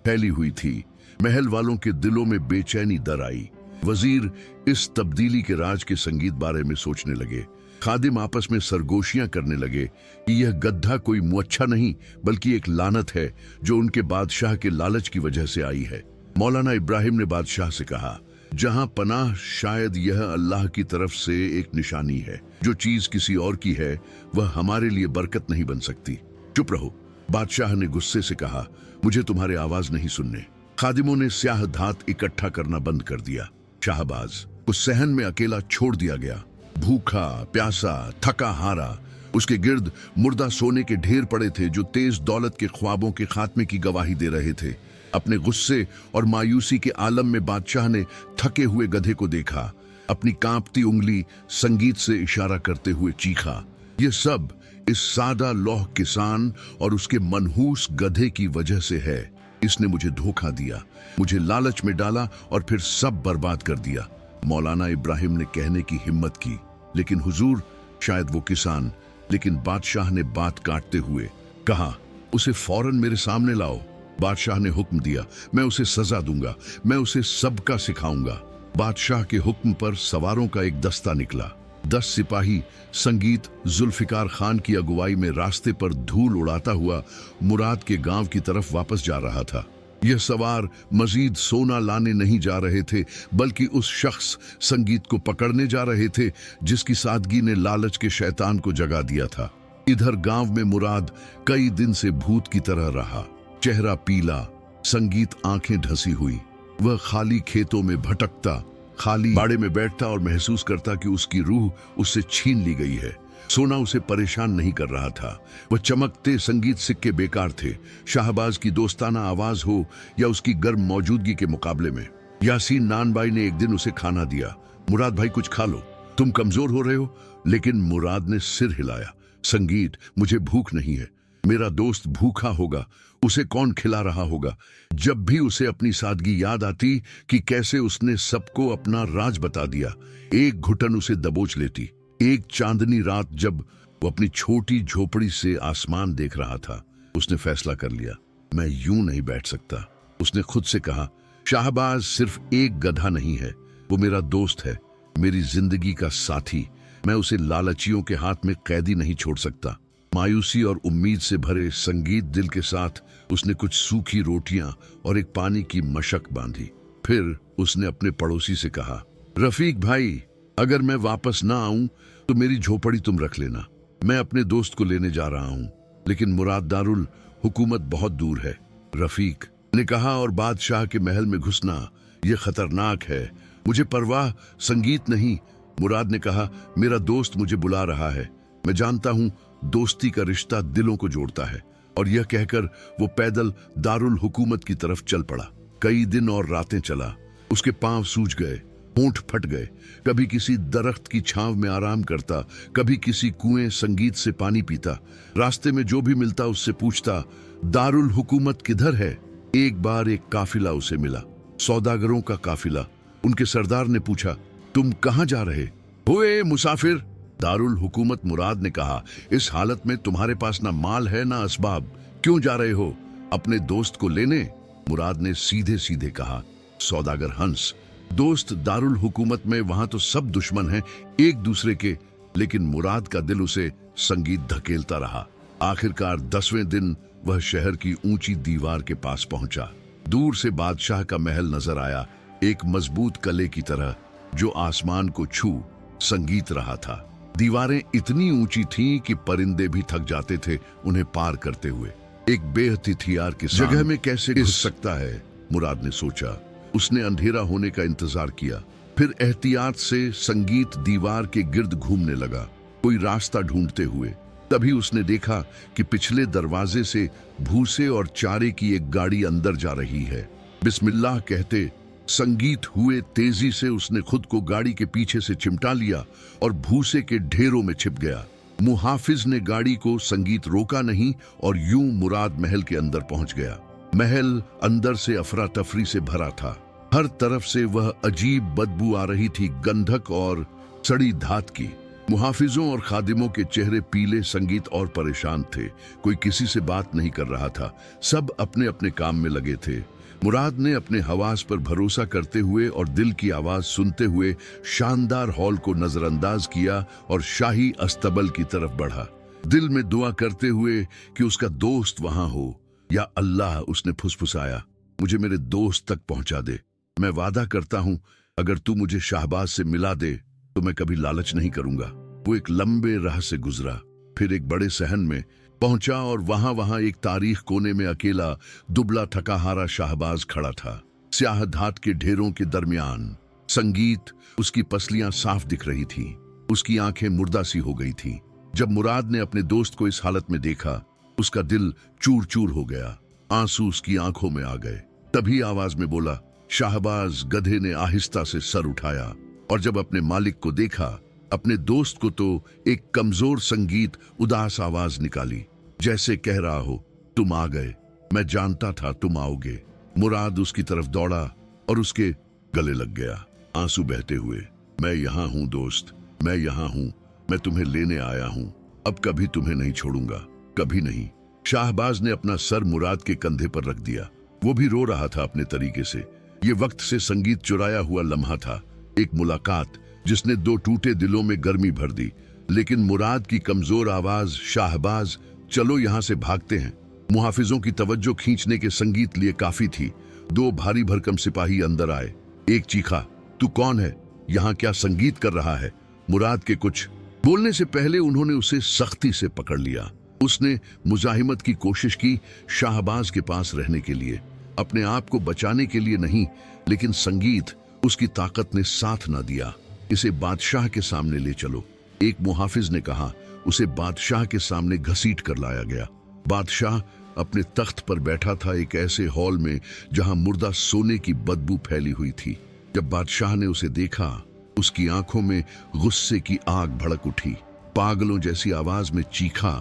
फैली हुई थी। महल वालों के दिलों में बेचैनी दर आई। वजीर इस तब्दीली के राज के संगीत बारे में सोचने लगे। खादिम आपस में सरगोशियां करने लगे कि यह गद्दा कोई मुअच्छा नहीं, बल्कि एक लानत है जो उनके बादशाह के लालच की वजह से आई है। मौलाना इब्राहिम ने बादशाह से कहा, जहां पनाह शायद यह अल्लाह की तरफ से एक निशानी है। जो चीज किसी और की है वह हमारे लिए बरकत नहीं बन सकती। चुप रहो, बादशाह ने गुस्से से कहा। मुझे तुम्हारे आवाज नहीं सुनने। खादिमों ने स्याह धात इकट्ठा करना बंद कर दिया। शाहबाज को सहन में अकेला छोड़ दिया गया। भूखा, प्यासा, थका हारा, उसके गिर्द मुर्दा सोने के ढेर पड़े थे जो तेज दौलत के ख्वाबों के खात्मे की गवाही दे रहे थे। अपने गुस्से और मायूसी के आलम में बादशाह ने थके हुए गधे को देखा। अपनी कांपती उंगली संगीत से इशारा करते हुए चीखा, ये सब इस सादा लौह किसान और उसके मनहूस गधे की वजह से है। इसने मुझे धोखा दिया, मुझे लालच में डाला और फिर सब बर्बाद कर दिया। मौलाना इब्राहिम ने कहने की हिम्मत की, लेकिन हुजूर, शायद वो किसान। लेकिन बादशाह ने बात काटते हुए कहा, उसे फौरन मेरे सामने लाओ। बादशाह ने हुक्म दिया, मैं उसे सजा दूंगा, मैं उसे सबका सिखाऊंगा। बादशाह के हुक्म पर सवारों का एक दस्ता निकला। 10 सिपाही संगीत जुल्फिकार खान की अगुवाई में रास्ते पर धूल उड़ाता हुआ मुराद के गांव की तरफ वापस जा रहा था। यह सवार मजीद सोना लाने नहीं जा रहे थे, बल्कि उस शख्स संगीत को पकड़ने जा रहे थे जिसकी सादगी ने लालच के शैतान को जगा दिया था। इधर गांव में मुराद कई दिन से भूत की तरह रहा। चेहरा पीला, संगीत आंखें ढसी हुई। वह खाली खेतों में भटकता, खाली बाड़े में बैठता और महसूस करता कि उसकी रूह उससे छीन ली गई है। सोना उसे परेशान नहीं कर रहा था। वह चमकते संगीत सिक्के बेकार थे, शाहबाज की दोस्ताना आवाज हो या उसकी गर्म मौजूदगी के मुकाबले में। यासीन नान भाई ने एक दिन उसे खाना दिया। मुराद भाई कुछ खा लो, तुम कमजोर हो रहे हो। लेकिन मुराद ने सिर हिलाया। संगीत, मुझे भूख नहीं है। मेरा दोस्त भूखा होगा, उसे कौन खिला रहा होगा। जब भी उसे अपनी सादगी याद आती कि कैसे उसने सबको अपना राज बता दिया, एक घुटन उसे दबोच लेती। एक चांदनी रात जब वो अपनी छोटी झोपड़ी से आसमान देख रहा था, उसने फैसला कर लिया, मैं यूं नहीं बैठ सकता। उसने खुद से कहा, शाहबाज सिर्फ एक गधा नहीं है, वो मेरा दोस्त है, मेरी जिंदगी का साथी। मैं उसे लालचियों के हाथ में कैदी नहीं छोड़ सकता। मायूसी और उम्मीद से भरे संगीत दिल के साथ उसने कुछ सूखी रोटियां और एक पानी की मशक बांधी। फिर उसने अपने पड़ोसी से कहा, रफीक भाई, अगर मैं वापस ना आऊं तो मेरी झोपड़ी तुम रख लेना। मैं अपने दोस्त को लेने जा रहा हूं, लेकिन मुराद दारुल हुकूमत बहुत दूर है। रफीक ने कहा, और बादशाह के महल में घुसना यह खतरनाक है। मुझे परवाह संगीत नहीं। मुराद ने कहा, मेरा दोस्त मुझे बुला रहा है। मैं जानता हूं दोस्ती का रिश्ता दिलों को जोड़ता है। और यह कहकर वो पैदल दारुल हुकूमत की तरफ चल पड़ा। कई दिन और रातें चला। उसके पांव सूज गए, होंठ फट गए। कभी किसी दरख्त की छांव में आराम करता, कभी किसी कुएं संगीत से पानी पीता। रास्ते में जो भी मिलता उससे पूछता, दारुल हुकूमत किधर है। एक बार एक काफिला उसे मिला, सौदागरों का काफिला। उनके सरदार ने पूछा, तुम कहां जा रहे हुए मुसाफिर। दारुल हुकूमत, मुराद ने कहा, इस हालत में तुम्हारे पास ना माल है ना असबाब, क्यों जा रहे हो, अपने दोस्त को लेने। मुराद ने सीधे सीधे कहा। सौदागर हंस, दोस्त दारुल हुकूमत में वहां तो सब दुश्मन हैं एक दूसरे के। लेकिन मुराद का दिल उसे संगीत धकेलता रहा। आखिरकार 10वें दिन वह शहर की ऊंची दीवार के पास पहुंचा। दूर से बादशाह का महल नजर आया, एक मजबूत कले की तरह जो आसमान को छू संगीत रहा था। दीवारें इतनी ऊंची थीं कि परिंदे भी थक जाते थे उन्हें पार करते हुए। एक बेहतियार किसान जगह में कैसे घुस सकता है, मुराद ने सोचा। उसने अंधेरा होने का इंतजार किया, फिर एहतियात से संगीत दीवार के गिर्द घूमने लगा, कोई रास्ता ढूंढते हुए। तभी उसने देखा कि पिछले दरवाजे से भूसे और चारे की एक गाड़ी अंदर जा रही है। बिस्मिल्लाह कहते संगीत हुए तेजी से उसने खुद को गाड़ी के पीछे से चिमटा लिया और भूसे के ढेरों में छिप गया। मुहाफिज ने गाड़ी को संगीत रोका नहीं और यूं मुराद महल के अंदर पहुंच गया। महल अंदर से अफरा तफरी से भरा था। हर तरफ से वह अजीब बदबू आ रही थी, गंधक और सड़ी धात की। मुहाफिजों और खादिमों के चेहरे पीले, संगीत और परेशान थे। कोई किसी से बात नहीं कर रहा था, सब अपने अपने काम में लगे थे। मुराद ने अपने हवास पर भरोसा करते हुए और दिल की आवाज सुनते हुए शानदार हॉल को नजरअंदाज किया और शाही अस्तबल की तरफ बढ़ा, दिल में दुआ करते हुए कि उसका दोस्त वहां हो। या अल्लाह, उसने फुसफुसाया, मुझे मेरे दोस्त तक पहुंचा दे। मैं वादा करता हूं अगर तू मुझे शाहबाज से मिला दे तो मैं कभी लालच नहीं करूंगा। वो एक लंबे राह से गुजरा, फिर एक बड़े सहन में पहुंचा और वहां एक तारीख कोने में अकेला दुबला थकाहारा शाहबाज खड़ा था। स्याह धात के ढेरों के दरमियान संगीत, उसकी पसलियां साफ दिख रही थीं, उसकी आंखें मुर्दा सी हो गई थीं। जब मुराद ने अपने दोस्त को इस हालत में देखा, उसका दिल चूर चूर हो गया, आंसू उसकी आंखों में आ गए। तभी आवाज में बोला, शाहबाज। गधे ने आहिस्ता से सर उठाया और जब अपने मालिक को देखा, अपने दोस्त को, तो एक कमजोर संगीत उदास आवाज निकाली, जैसे कह रहा हो, तुम आ गए, मैं जानता था तुम आओगे। मुराद उसकी तरफ दौड़ा और उसके गले लग गया, आंसू बहते हुए। मैं यहाँ हूँ दोस्त, मैं यहाँ हूँ, मैं तुम्हें लेने आया हूँ, अब कभी तुम्हें नहीं छोड़ूंगा, कभी नहीं। शाहबाज ने अपना सर मुराद के कंधे पर रख दिया। वो भी रो रहा था अपने तरीके से। ये वक्त से संगीत चुराया हुआ लम्हा था, एक मुलाकात जिसने दो टूटे दिलों में गर्मी भर दी। लेकिन मुराद की कमजोर आवाज, शाहबाज चलो यहां से भागते हैं, मुहाफिजों की तवज्जो खींचने के संगीत लिए काफी थी। दो भारी भरकम सिपाही अंदर आए। एक चीखा, तू कौन है, यहाँ क्या संगीत कर रहा है। मुराद के कुछ बोलने से पहले उन्होंने उसे सख्ती से पकड़ लिया। उसने मुजाहिमत की कोशिश की, शाहबाज के पास रहने के लिए, अपने आप को बचाने के लिए नहीं, लेकिन संगीत, उसकी ताकत ने साथ ना दिया। इसे बादशाह के सामने ले चलो, एक मुहाफिज ने कहा। उसे बादशाह के सामने घसीट कर लाया गया। बादशाह अपने तख्त पर बैठा था, एक ऐसे हॉल में जहां मुर्दा सोने की बदबू फैली हुई थी। जब बादशाह ने उसे देखा, उसकी आंखों में गुस्से की आग भड़क उठी। पागलों जैसी आवाज में चीखा,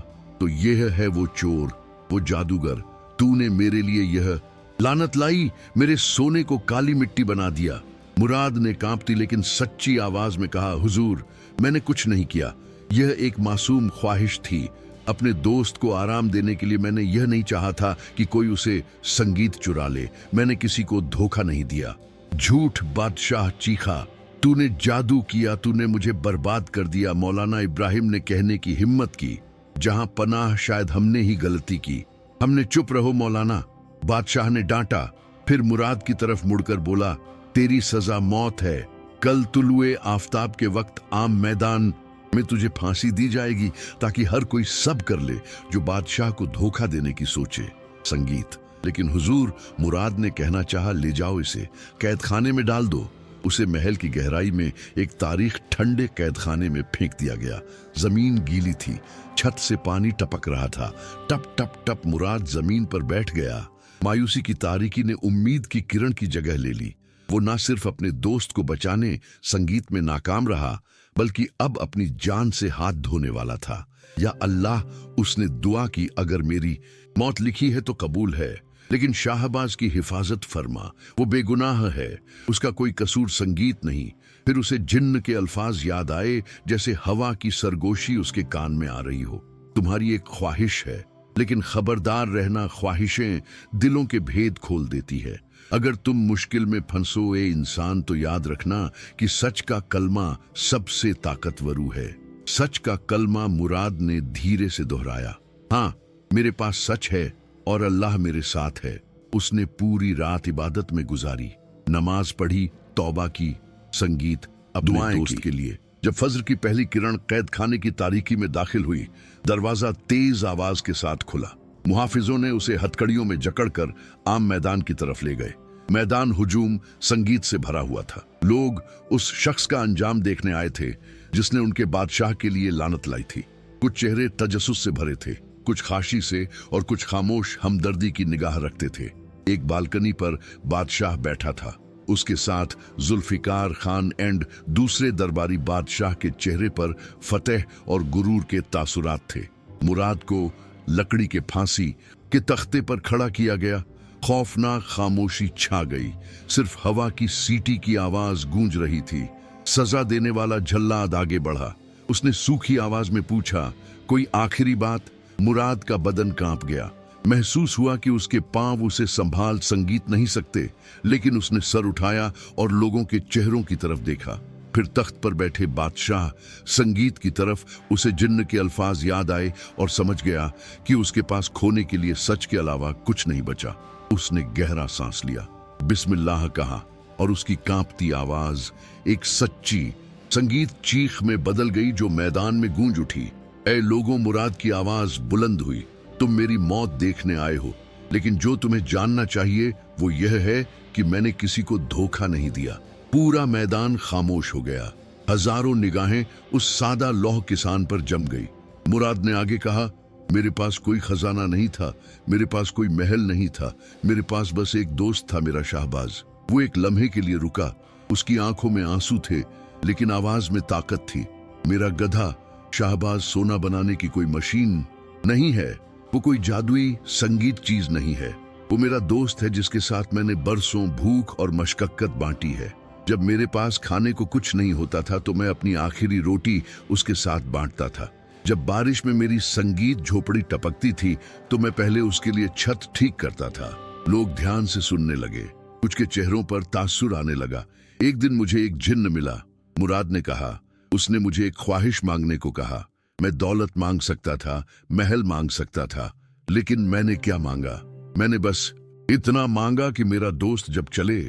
तो यह है वो चोर, वो जादूगर, तूने मेरे लिए यह लानत लाई, मेरे सोने को काली मिट्टी बना दिया। मुराद ने कांपती लेकिन सच्ची आवाज में कहा, हुजूर, मैंने कुछ नहीं किया, यह एक मासूम ख्वाहिश थी। अपने दोस्त को आराम देने के लिए मैंने यह नहीं चाहा था कि कोई उसे संगीत चुरा ले। मैंने किसी को धोखा नहीं दिया। झूठ, बादशाह चीखा, तूने जादू किया, तूने मुझे बर्बाद कर दिया। मौलाना इब्राहिम ने कहने की हिम्मत की, जहां पनाह शायद हमने ही गलती की। हमने चुप रहो मौलाना, बादशाह ने डांटा। फिर मुराद की तरफ मुड़कर बोला, तेरी सजा मौत है। कल तुलुए आफताब के वक्त आम मैदान में तुझे फांसी दी जाएगी, ताकि हर कोई सब कर ले जो बादशाह को धोखा देने की सोचे। संगीत, लेकिन हुजूर, मुराद ने कहना चाहा, ले जाओ इसे, कैद खाने में डाल दो। उसे महल की गहराई में एक तारीख ठंडे कैद खाने में फेंक दिया गया। जमीन गीली थी, छत से पानी टपक रहा था। टप टप टप मुराद जमीन पर बैठ गया। मायूसी की तारीकी ने उम्मीद की किरण की जगह ले ली। वो ना सिर्फ अपने दोस्त को बचाने संगीत में नाकाम रहा, बल्कि अब अपनी जान से हाथ धोने वाला था। या अल्लाह, उसने दुआ की, अगर मेरी मौत लिखी है तो कबूल है, लेकिन शाहबाज की हिफाजत फरमा, वो बेगुनाह है, उसका कोई कसूर संगीत नहीं। फिर उसे जिन्न के अल्फाज याद आए, जैसे हवा की सरगोशी उसके कान में आ रही हो। तुम्हारी एक ख्वाहिश है, लेकिन खबरदार रहना, ख्वाहिशें दिलों के भेद खोल देती है। अगर तुम मुश्किल में फंसो ए इंसान, तो याद रखना कि सच का कलमा सबसे ताकतवरू है। सच का कलमा, मुराद ने धीरे से दोहराया। हाँ, मेरे पास सच है और अल्लाह मेरे साथ है। उसने पूरी रात इबादत में गुजारी, नमाज पढ़ी, तौबा की। संगीत, अपने दोस्त के लिए। जब फज्र की पहली किरण कैद खाने की तारीकी में दाखिल हुई, दरवाजा तेज आवाज के साथ खुला। मुहाफिजों ने उसे हथकड़ियों में जकड़कर आम मैदान की तरफ ले गए। मैदान हुजूम संगीत से भरा हुआ था। लोग उस शख्स का अंजाम देखने आए थे जिसने उनके बादशाह के लिए लानत लाई थी। कुछ चेहरे तजस्सुस से भरे थे, कुछ खाशी से और कुछ खामोश हमदर्दी की निगाह रखते थे। एक बालकनी पर बादशाह बैठा था। उसके साथ जुल्फिकार खान एंड दूसरे दरबारी बादशाह के चेहरे पर फतेह और गुरूर के तासुरात थे। मुराद को लकड़ी के फांसी के तख्ते पर खड़ा किया गया। खौफनाक खामोशी छा गई, सिर्फ हवा की सीटी की आवाज गूंज रही थी। सजा देने वाला जल्लाद आगे बढ़ा। उसने सूखी आवाज में पूछा, कोई आखिरी बात? मुराद का बदन कांप गया। महसूस हुआ कि उसके पांव उसे संभाल संगीत नहीं सकते, लेकिन उसने सर उठाया और लोगों के चेहरों की तरफ देखा। फिर तख्त पर बैठे बादशाह संगीत की तरफ। उसे जिन्न के अल्फाज याद आए और समझ गया कि उसके पास खोने के लिए सच के अलावा कुछ नहीं बचा। उसने गहरा सांस लिया, बिस्मिल्लाह कहा, और उसकी कांपती आवाज एक सच्ची संगीत चीख में बदल गई जो मैदान में गूंज उठी। ऐ लोगों, मुराद की आवाज बुलंद हुई, तुम मेरी मौत देखने आए हो, लेकिन जो तुम्हें जानना चाहिए वो यह है कि मैंने किसी को धोखा नहीं दिया। पूरा मैदान खामोश हो गया। हजारों निगाहें उस सादा लौह किसान पर जम गई। मुराद ने आगे कहा, मेरे पास कोई खजाना नहीं था, मेरे पास कोई महल नहीं था, मेरे पास बस एक दोस्त था, मेरा शाहबाज। वो एक लम्हे के लिए रुका। उसकी आंखों में आंसू थे, लेकिन आवाज में ताकत थी। मेरा गधा शाहबाज सोना बनाने की कोई मशीन नहीं है, वो कोई जादुई संगीत चीज नहीं है। वो मेरा दोस्त है जिसके साथ मैंने बरसों भूख और मशक्कत बांटी है। जब मेरे पास खाने को कुछ नहीं होता था तो मैं अपनी आखिरी रोटी उसके साथ बांटता था। जब बारिश में मेरी संगीत झोपड़ी टपकती थी तो मैं पहले उसके लिए छत ठीक करता था। लोग ध्यान से सुनने लगे, कुछ के चेहरों पर तासुर आने लगा। एक दिन मुझे एक जिन्न मिला, मुराद ने कहा। उसने मुझे एक ख्वाहिश मांगने को कहा। मैं दौलत मांग सकता था, महल मांग सकता था, लेकिन मैंने क्या मांगा? मैंने बस इतना मांगा कि मेरा दोस्त जब चले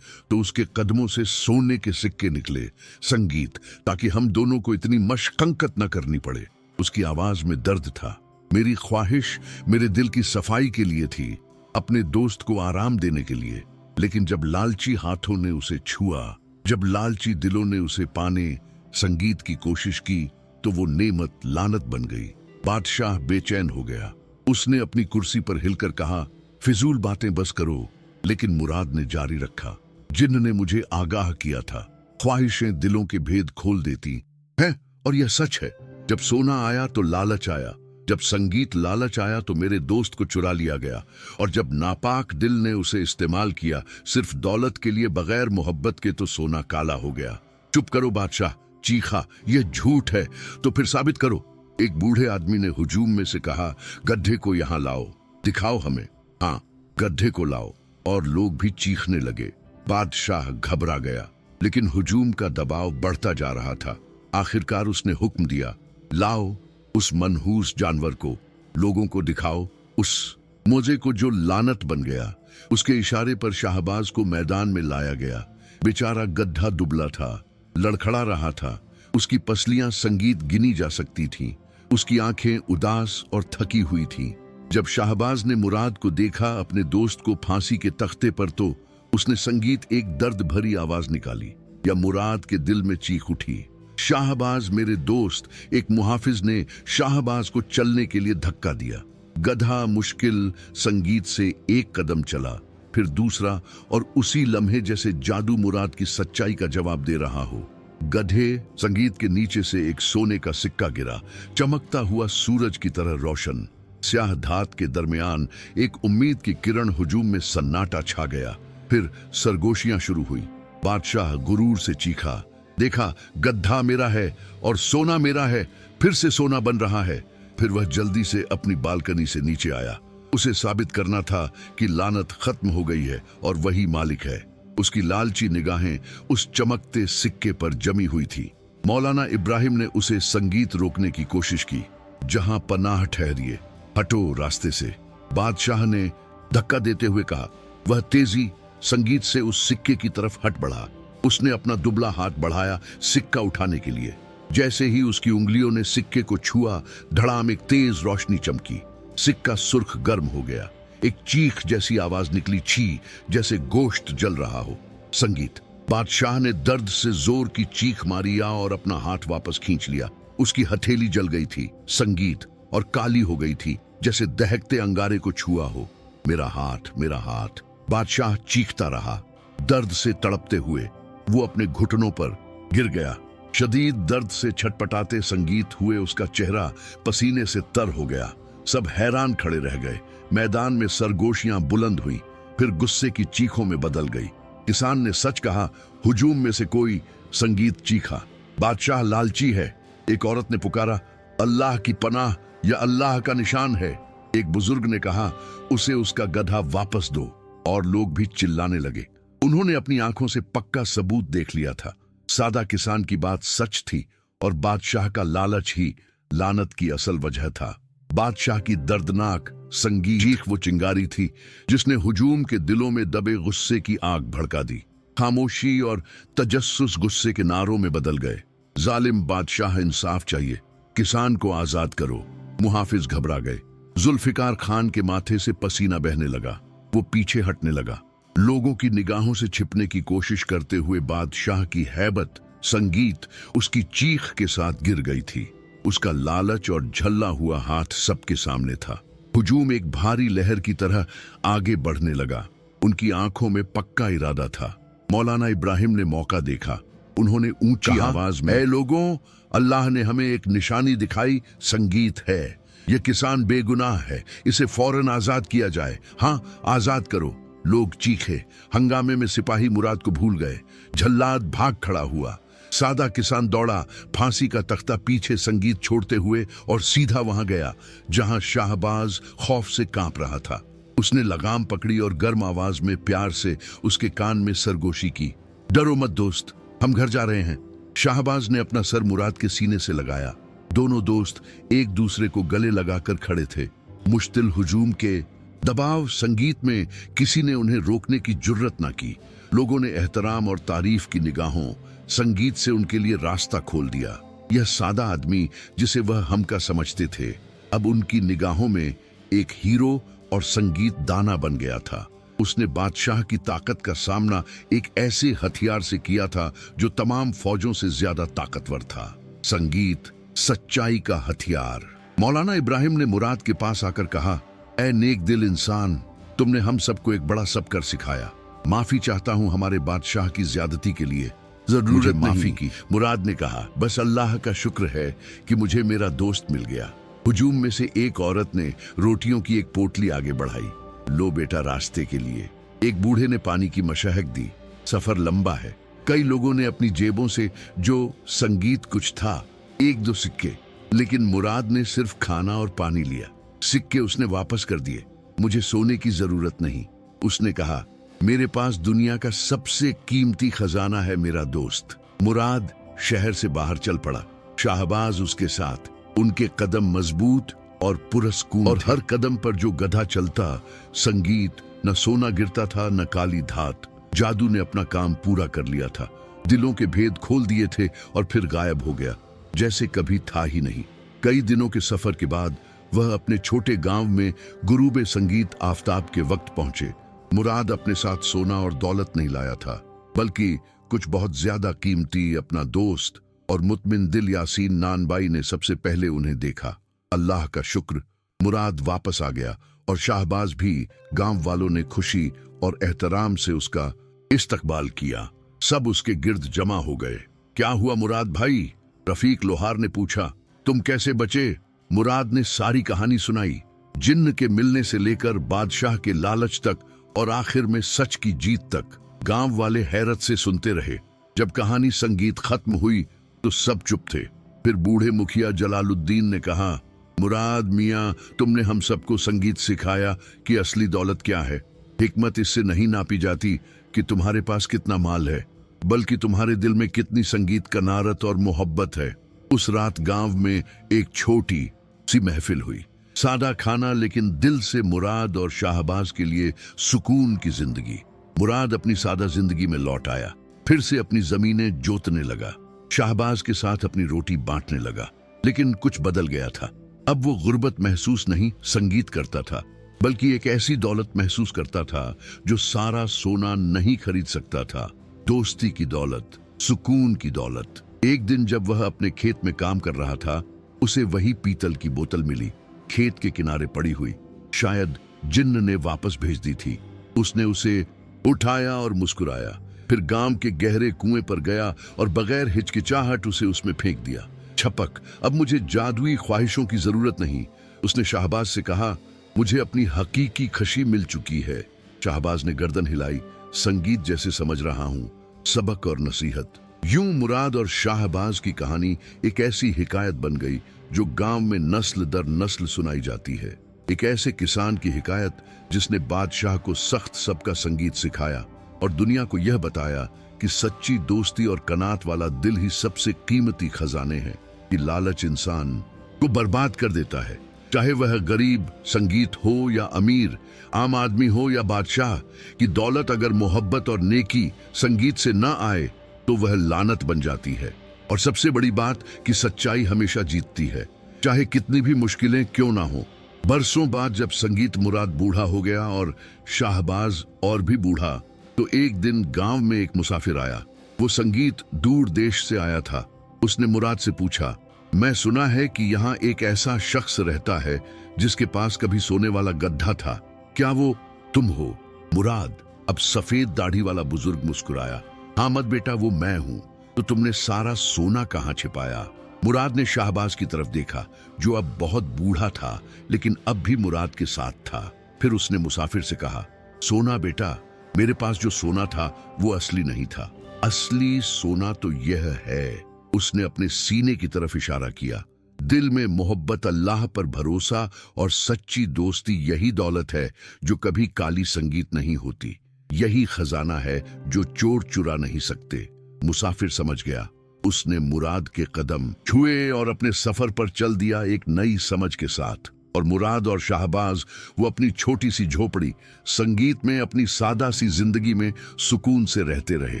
तो उसके कदमों से सोने के सिक्के निकले। संगीत, ताकि हम दोनों को इतनी मशक्कत न करनी पड़े। उसकी आवाज में दर्द था। मेरी ख्वाहिश मेरे दिल की सफाई के लिए थी, अपने दोस्त को आराम देने के लिए। लेकिन जब लालची हाथों ने उसे छुआ, जब लालची दिलों ने उसे पाने संगीत की कोशिश की, तो वो नेमत लानत बन गई। बादशाह बेचैन हो गया। उसने अपनी कुर्सी पर हिलकर कहा, फिजूल बातें बस करो। लेकिन मुराद ने जारी रखा, जिन्न ने मुझे आगाह किया था, ख्वाहिशें दिलों के भेद खोल देती हैं, और यह सच है। जब सोना आया तो लालच आया, जब संगीत लालच आया तो मेरे दोस्त को चुरा लिया गया, और जब नापाक दिल ने उसे इस्तेमाल किया सिर्फ दौलत के लिए बगैर मोहब्बत के, तो सोना काला हो गया। चुप करो बादशाह, चीखा, यह झूठ है तो फिर साबित करो। एक बूढ़े आदमी ने हुजूम में से कहा, गड्ढे को यहां लाओ, दिखाओ हमें। हाँ, गड्ढे को लाओ। और लोग भी चीखने लगे। बादशाह घबरा गया, लेकिन हुजूम का दबाव बढ़ता जा रहा था। आखिरकार उसने हुक्म दिया, लाओ उस मनहूस जानवर को, लोगों को दिखाओ उस मोजे को जो लानत बन गया। उसके इशारे पर शाहबाज को मैदान में लाया गया। बेचारा गड्ढा दुबला था, लड़खड़ा रहा था। उसकी पसलियां संगीत गिनी जा सकती थीं। उसकी आंखें उदास और थकी हुई थीं। जब शाहबाज ने मुराद को देखा अपने दोस्त को फांसी के तख्ते पर, तो उसने संगीत एक दर्द भरी आवाज निकाली, या मुराद के दिल में चीख उठी, शाहबाज मेरे दोस्त। एक मुहाफिज ने शाहबाज को चलने के लिए धक्का दिया। गधा मुश्किल संगीत से एक कदम चला, फिर दूसरा, और उसी लम्हे जैसे जादू मुराद की सच्चाई का जवाब दे रहा हो। गधे संगीत के नीचे से एक सोने का सिक्का गिरा, चमकता हुआ सूरज की तरह रोशन। स्याह धात के दरमियान एक उम्मीद की किरण। हुजूम में सन्नाटा छा गया। फिर सरगोशियां शुरू हुई। बादशाह गुरूर से चीखा, देखा, गड्ढा मेरा है और सोना मेरा है, फिर से सोना बन रहा है। फिर वह जल्दी से अपनी बालकनी से नीचे आया। उसे साबित करना था कि लानत खत्म हो गई है और वही मालिक है। उसकी लालची निगाहें उस चमकते सिक्के पर जमी हुई थी। मौलाना इब्राहिम ने उसे संगीत रोकने की कोशिश की। जहां पनाह ठहरिए, हटो रास्ते से। बादशाह ने धक्का देते हुए कहा। वह तेजी संगीत से उस सिक्के की तरफ हट बढ़ा। उसने अपना दुबला हाथ बढ़ाया सिक्का उठाने के लिए। जैसे ही उसकी उंगलियों ने सिक्के को छुआ, धड़ाम एक तेज रोशनी चमकी। सिक्का सुर्ख गर्म हो गया। एक चीख जैसी आवाज निकली, छी, जैसे गोश्त जल रहा हो। संगीत। बादशाह ने दर्द से जोर की चीख मारी और अपना हाथ वापस खींच लिया। उसकी हथेली जल गई थी, संगीत, और काली हो गई थी, जैसे दहकते अंगारे को छुआ हो। मेरा हाथ, मेरा हाथ। बादशाह चीखता रहा, दर्द से तड़पते हुए। वो अपने घुटनों पर गिर गया। शदीद दर्द से छटपटाते संगीत हुए उसका चेहरा पसीने से तर हो गया। सब हैरान खड़े रह गए। मैदान में सरगोशियां बुलंद हुई, फिर गुस्से की चीखों में बदल गई। किसान ने सच कहा, हुजूम में से कोई। संगीत चीखा, बादशाह लालची है। एक औरत ने पुकारा, अल्लाह की पनाह, यह अल्लाह का निशान है। एक बुजुर्ग ने कहा, उसे उसका गधा वापस दो। और लोग भी चिल्लाने लगे। उन्होंने अपनी आंखों से पक्का सबूत देख लिया था। सादा किसान की बात सच थी और बादशाह का लालच ही लानत की असल वजह था। बादशाह की दर्दनाक संगीत चीख वो चिंगारी थी जिसने हुजूम के दिलों में दबे गुस्से की आग भड़का दी। खामोशी और तजस्सुस गुस्से के नारों में बदल गए। जालिम बादशाह, इंसाफ चाहिए, किसान को आजाद करो। मुहाफिज घबरा गए। जुल्फिकार खान के माथे से पसीना बहने लगा। वो पीछे हटने लगा, लोगों की निगाहों से छिपने की कोशिश करते हुए। बादशाह की हैबत, संगीत उसकी चीख के साथ गिर गई थी। उसका लालच और झल्ला हुआ हाथ सबके सामने था। हुजूम एक भारी लहर की तरह आगे बढ़ने लगा। उनकी आंखों में पक्का इरादा था। मौलाना इब्राहिम ने मौका देखा। उन्होंने ऊंची आवाज में, ऐ लोगों, अल्लाह ने हमें एक निशानी दिखाई, संगीत है। यह किसान बेगुनाह है, इसे फौरन आजाद किया जाए। हाँ, आजाद करो। लोग चीखे। हंगामे में सिपाही मुराद को भूल गए। झल्लाद भाग खड़ा हुआ। सादा किसान दौड़ा, फांसी का तख्ता पीछे संगीत छोड़ते हुए, और सीधा वहां गया जहां शाहबाज खौफ से कांप रहा था। उसने लगाम पकड़ी और गर्म आवाज में प्यार से उसके कान में सरगोशी की, डरो मत दोस्त, हम घर जा रहे हैं। शाहबाज ने अपना सर मुराद के सीने से लगाया। दोनों दोस्त एक दूसरे को गले लगाकर खड़े थे। मुश्तिल हुजूम के दबाव संगीत में किसी ने उन्हें रोकने की जुर्रत न की। लोगों ने एहतराम और तारीफ की निगाहों संगीत से उनके लिए रास्ता खोल दिया। यह सादा आदमी जिसे वह हमका समझते थे, अब उनकी निगाहों में एक हीरो और संगीत दाना बन गया था। उसने बादशाह की ताकत का सामना एक ऐसे हथियार से किया था जो तमाम फौजों से ज्यादा ताकतवर था। संगीत सच्चाई का हथियार। मौलाना इब्राहिम ने मुराद के पास आकर कहा, ऐ नेक दिल इंसान, तुमने हम सबको एक बड़ा सबक सिखाया। माफी चाहता हूँ हमारे बादशाह की ज्यादती के लिए। जरूरत माफी की, मुराद ने कहा। बस अल्लाह का शुक्र है कि मुझे मेरा दोस्त मिल गया। हुजूम में से एक औरत ने रोटियों की एक पोटली आगे बढ़ाई। लो बेटा, रास्ते के लिए। एक बूढ़े ने पानी की मशहक दी। सफर लंबा है। कई लोगों ने अपनी जेबों से जो संगीत कुछ था, एक दो सिक्के, लेकिन मुराद ने सिर्फ खाना और पानी लिया। सिक्के उसने वापस कर दिए। मुझे सोने की जरूरत नहीं, उसने कहा। मेरे पास दुनिया का सबसे कीमती खजाना है मेरा दोस्त। मुराद शहर से बाहर चल पड़ा, शाहबाज उसके साथ। उनके कदम मजबूत और पुरस्कून, और हर कदम पर जो गधा चलता, संगीत, न सोना गिरता था न काली धात। जादू ने अपना काम पूरा कर लिया था। दिलों के भेद खोल दिए थे और फिर गायब हो गया, जैसे कभी था ही नहीं। कई दिनों के सफर के बाद वह अपने छोटे गांव में गुरूबे संगीत आफताब के वक्त पहुंचे। मुराद अपने साथ सोना और दौलत नहीं लाया था, बल्कि कुछ बहुत ज्यादा कीमती, अपना दोस्त और मुतमिन दिल यासीन नानबाई ने सबसे पहले उन्हें देखा। अल्लाह का शुक्र, मुराद वापस आ गया और शाहबाज भी। गांव वालों ने खुशी और एहतराम से उसका इस्तकबाल किया। सब उसके गिर्द जमा हो गए। क्या हुआ मुराद भाई? रफीक लोहार ने पूछा। तुम कैसे बचे? मुराद ने सारी कहानी सुनाई, जिन्न के मिलने से लेकर बादशाह के लालच तक और आखिर में सच की जीत तक। गांव वाले हैरत से सुनते रहे। जब कहानी संगीत खत्म हुई तो सब चुप थे। फिर बूढ़े मुखिया जलालुद्दीन ने कहा, मुराद मियाँ, तुमने हम सबको संगीत सिखाया कि असली दौलत क्या है। हिकमत इससे नहीं नापी जाती कि तुम्हारे पास कितना माल है, बल्कि तुम्हारे दिल में कितनी संगीत कनारत और मोहब्बत है। उस रात गांव में एक छोटी सी महफिल हुई। सादा खाना, लेकिन दिल से मुराद और शाहबाज के लिए सुकून की जिंदगी। मुराद अपनी सादा जिंदगी में लौट आया, फिर से अपनी जमीनें जोतने लगा। शाहबाज के साथ अपनी रोटी बांटने लगा। लेकिन कुछ बदल गया था। अब वो गुर्बत महसूस नहीं संगीत करता था, बल्कि एक ऐसी दौलत महसूस करता था जो सारा सोना नहीं खरीद सकता था। दोस्ती की दौलत, सुकून की दौलत। एक दिन जब वह अपने खेत में काम कर रहा था, उसे वही पीतल की बोतल मिली, खेत के किनारे पड़ी हुई। शायद जिन्न ने वापस भेज दी थी। उसने उसे उठाया और मुस्कुराया, फिर गांव के गहरे कुएं पर गया और बगैर हिचकिचाहट उसे उसमें फेंक दिया। छपक, अब मुझे जादुई ख्वाहिशों की जरूरत नहीं, उसने शाहबाज से कहा। मुझे अपनी हकीकी खुशी मिल चुकी है। शाहबाज ने गर्दन हिलाई। संगीत जैसे समझ रहा हूं, सबक और नसीहत। यूं मुराद और शाहबाज की कहानी एक ऐसी हिकायत बन गई जो गांव में नस्ल दर नस्ल सुनाई जाती है। एक ऐसे किसान की हिकायत जिसने बादशाह को सख्त सबका संगीत सिखाया और दुनिया को यह बताया कि सच्ची दोस्ती और कनात वाला दिल ही सबसे कीमती खजाने हैं। कि लालच इंसान को बर्बाद कर देता है, चाहे वह गरीब संगीत हो या अमीर, आम आदमी हो या बादशाह। कि दौलत अगर मोहब्बत और नेकी संगीत से न आए तो वह लानत बन जाती है। और सबसे बड़ी बात कि सच्चाई हमेशा जीतती है, चाहे कितनी भी मुश्किलें क्यों ना हो। बरसों बाद जब संगीत मुराद बूढ़ा हो गया और शाहबाज और भी बूढ़ा, तो एक दिन गांव में एक मुसाफिर आया। वो संगीत दूर देश से आया था। उसने मुराद से पूछा, मैं सुना है कि यहाँ एक ऐसा शख्स रहता है जिसके पास कभी सोने वाला गड्ढा था, क्या वो तुम हो? मुराद, अब सफेद दाढ़ी वाला बुजुर्ग, मुस्कुराया। हाँ मत बेटा, वो मैं हूं। तो तुमने सारा सोना कहाँ छिपाया? मुराद ने शाहबाज की तरफ देखा, जो अब बहुत बूढ़ा था लेकिन अब भी मुराद के साथ था। फिर उसने मुसाफिर से कहा, सोना बेटा, मेरे पास जो सोना था वो असली नहीं था। असली सोना तो यह है। उसने अपने सीने की तरफ इशारा किया। दिल में मोहब्बत, अल्लाह पर भरोसा और सच्ची दोस्ती, यही दौलत है जो कभी काली संगीत नहीं होती। यही खजाना है जो चोर चुरा नहीं सकते। मुसाफिर समझ गया। उसने मुराद के कदम छुए और अपने सफर पर चल दिया, एक नई समझ के साथ। और मुराद और शाहबाज वो अपनी छोटी सी झोपड़ी संगीत में अपनी सादा सी जिंदगी में सुकून से रहते रहे,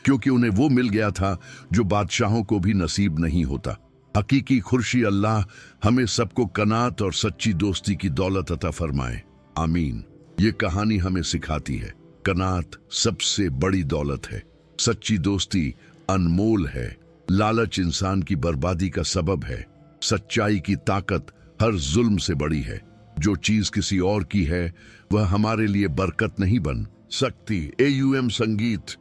क्योंकि उन्हें वो मिल गया था जो बादशाहों को भी नसीब नहीं होता। हकीकी खुर्शी अल्लाह हमें सबको कनात और सच्ची दोस्ती की दौलत अता फरमाए, आमीन। ये कहानी हमें सिखाती है, कनात सबसे बड़ी दौलत है, सच्ची दोस्ती अनमोल है, लालच इंसान की बर्बादी का सबब है, सच्चाई की ताकत हर जुल्म से बड़ी है। जो चीज किसी और की है वह हमारे लिए बरकत नहीं बन सकती। AUM संगीत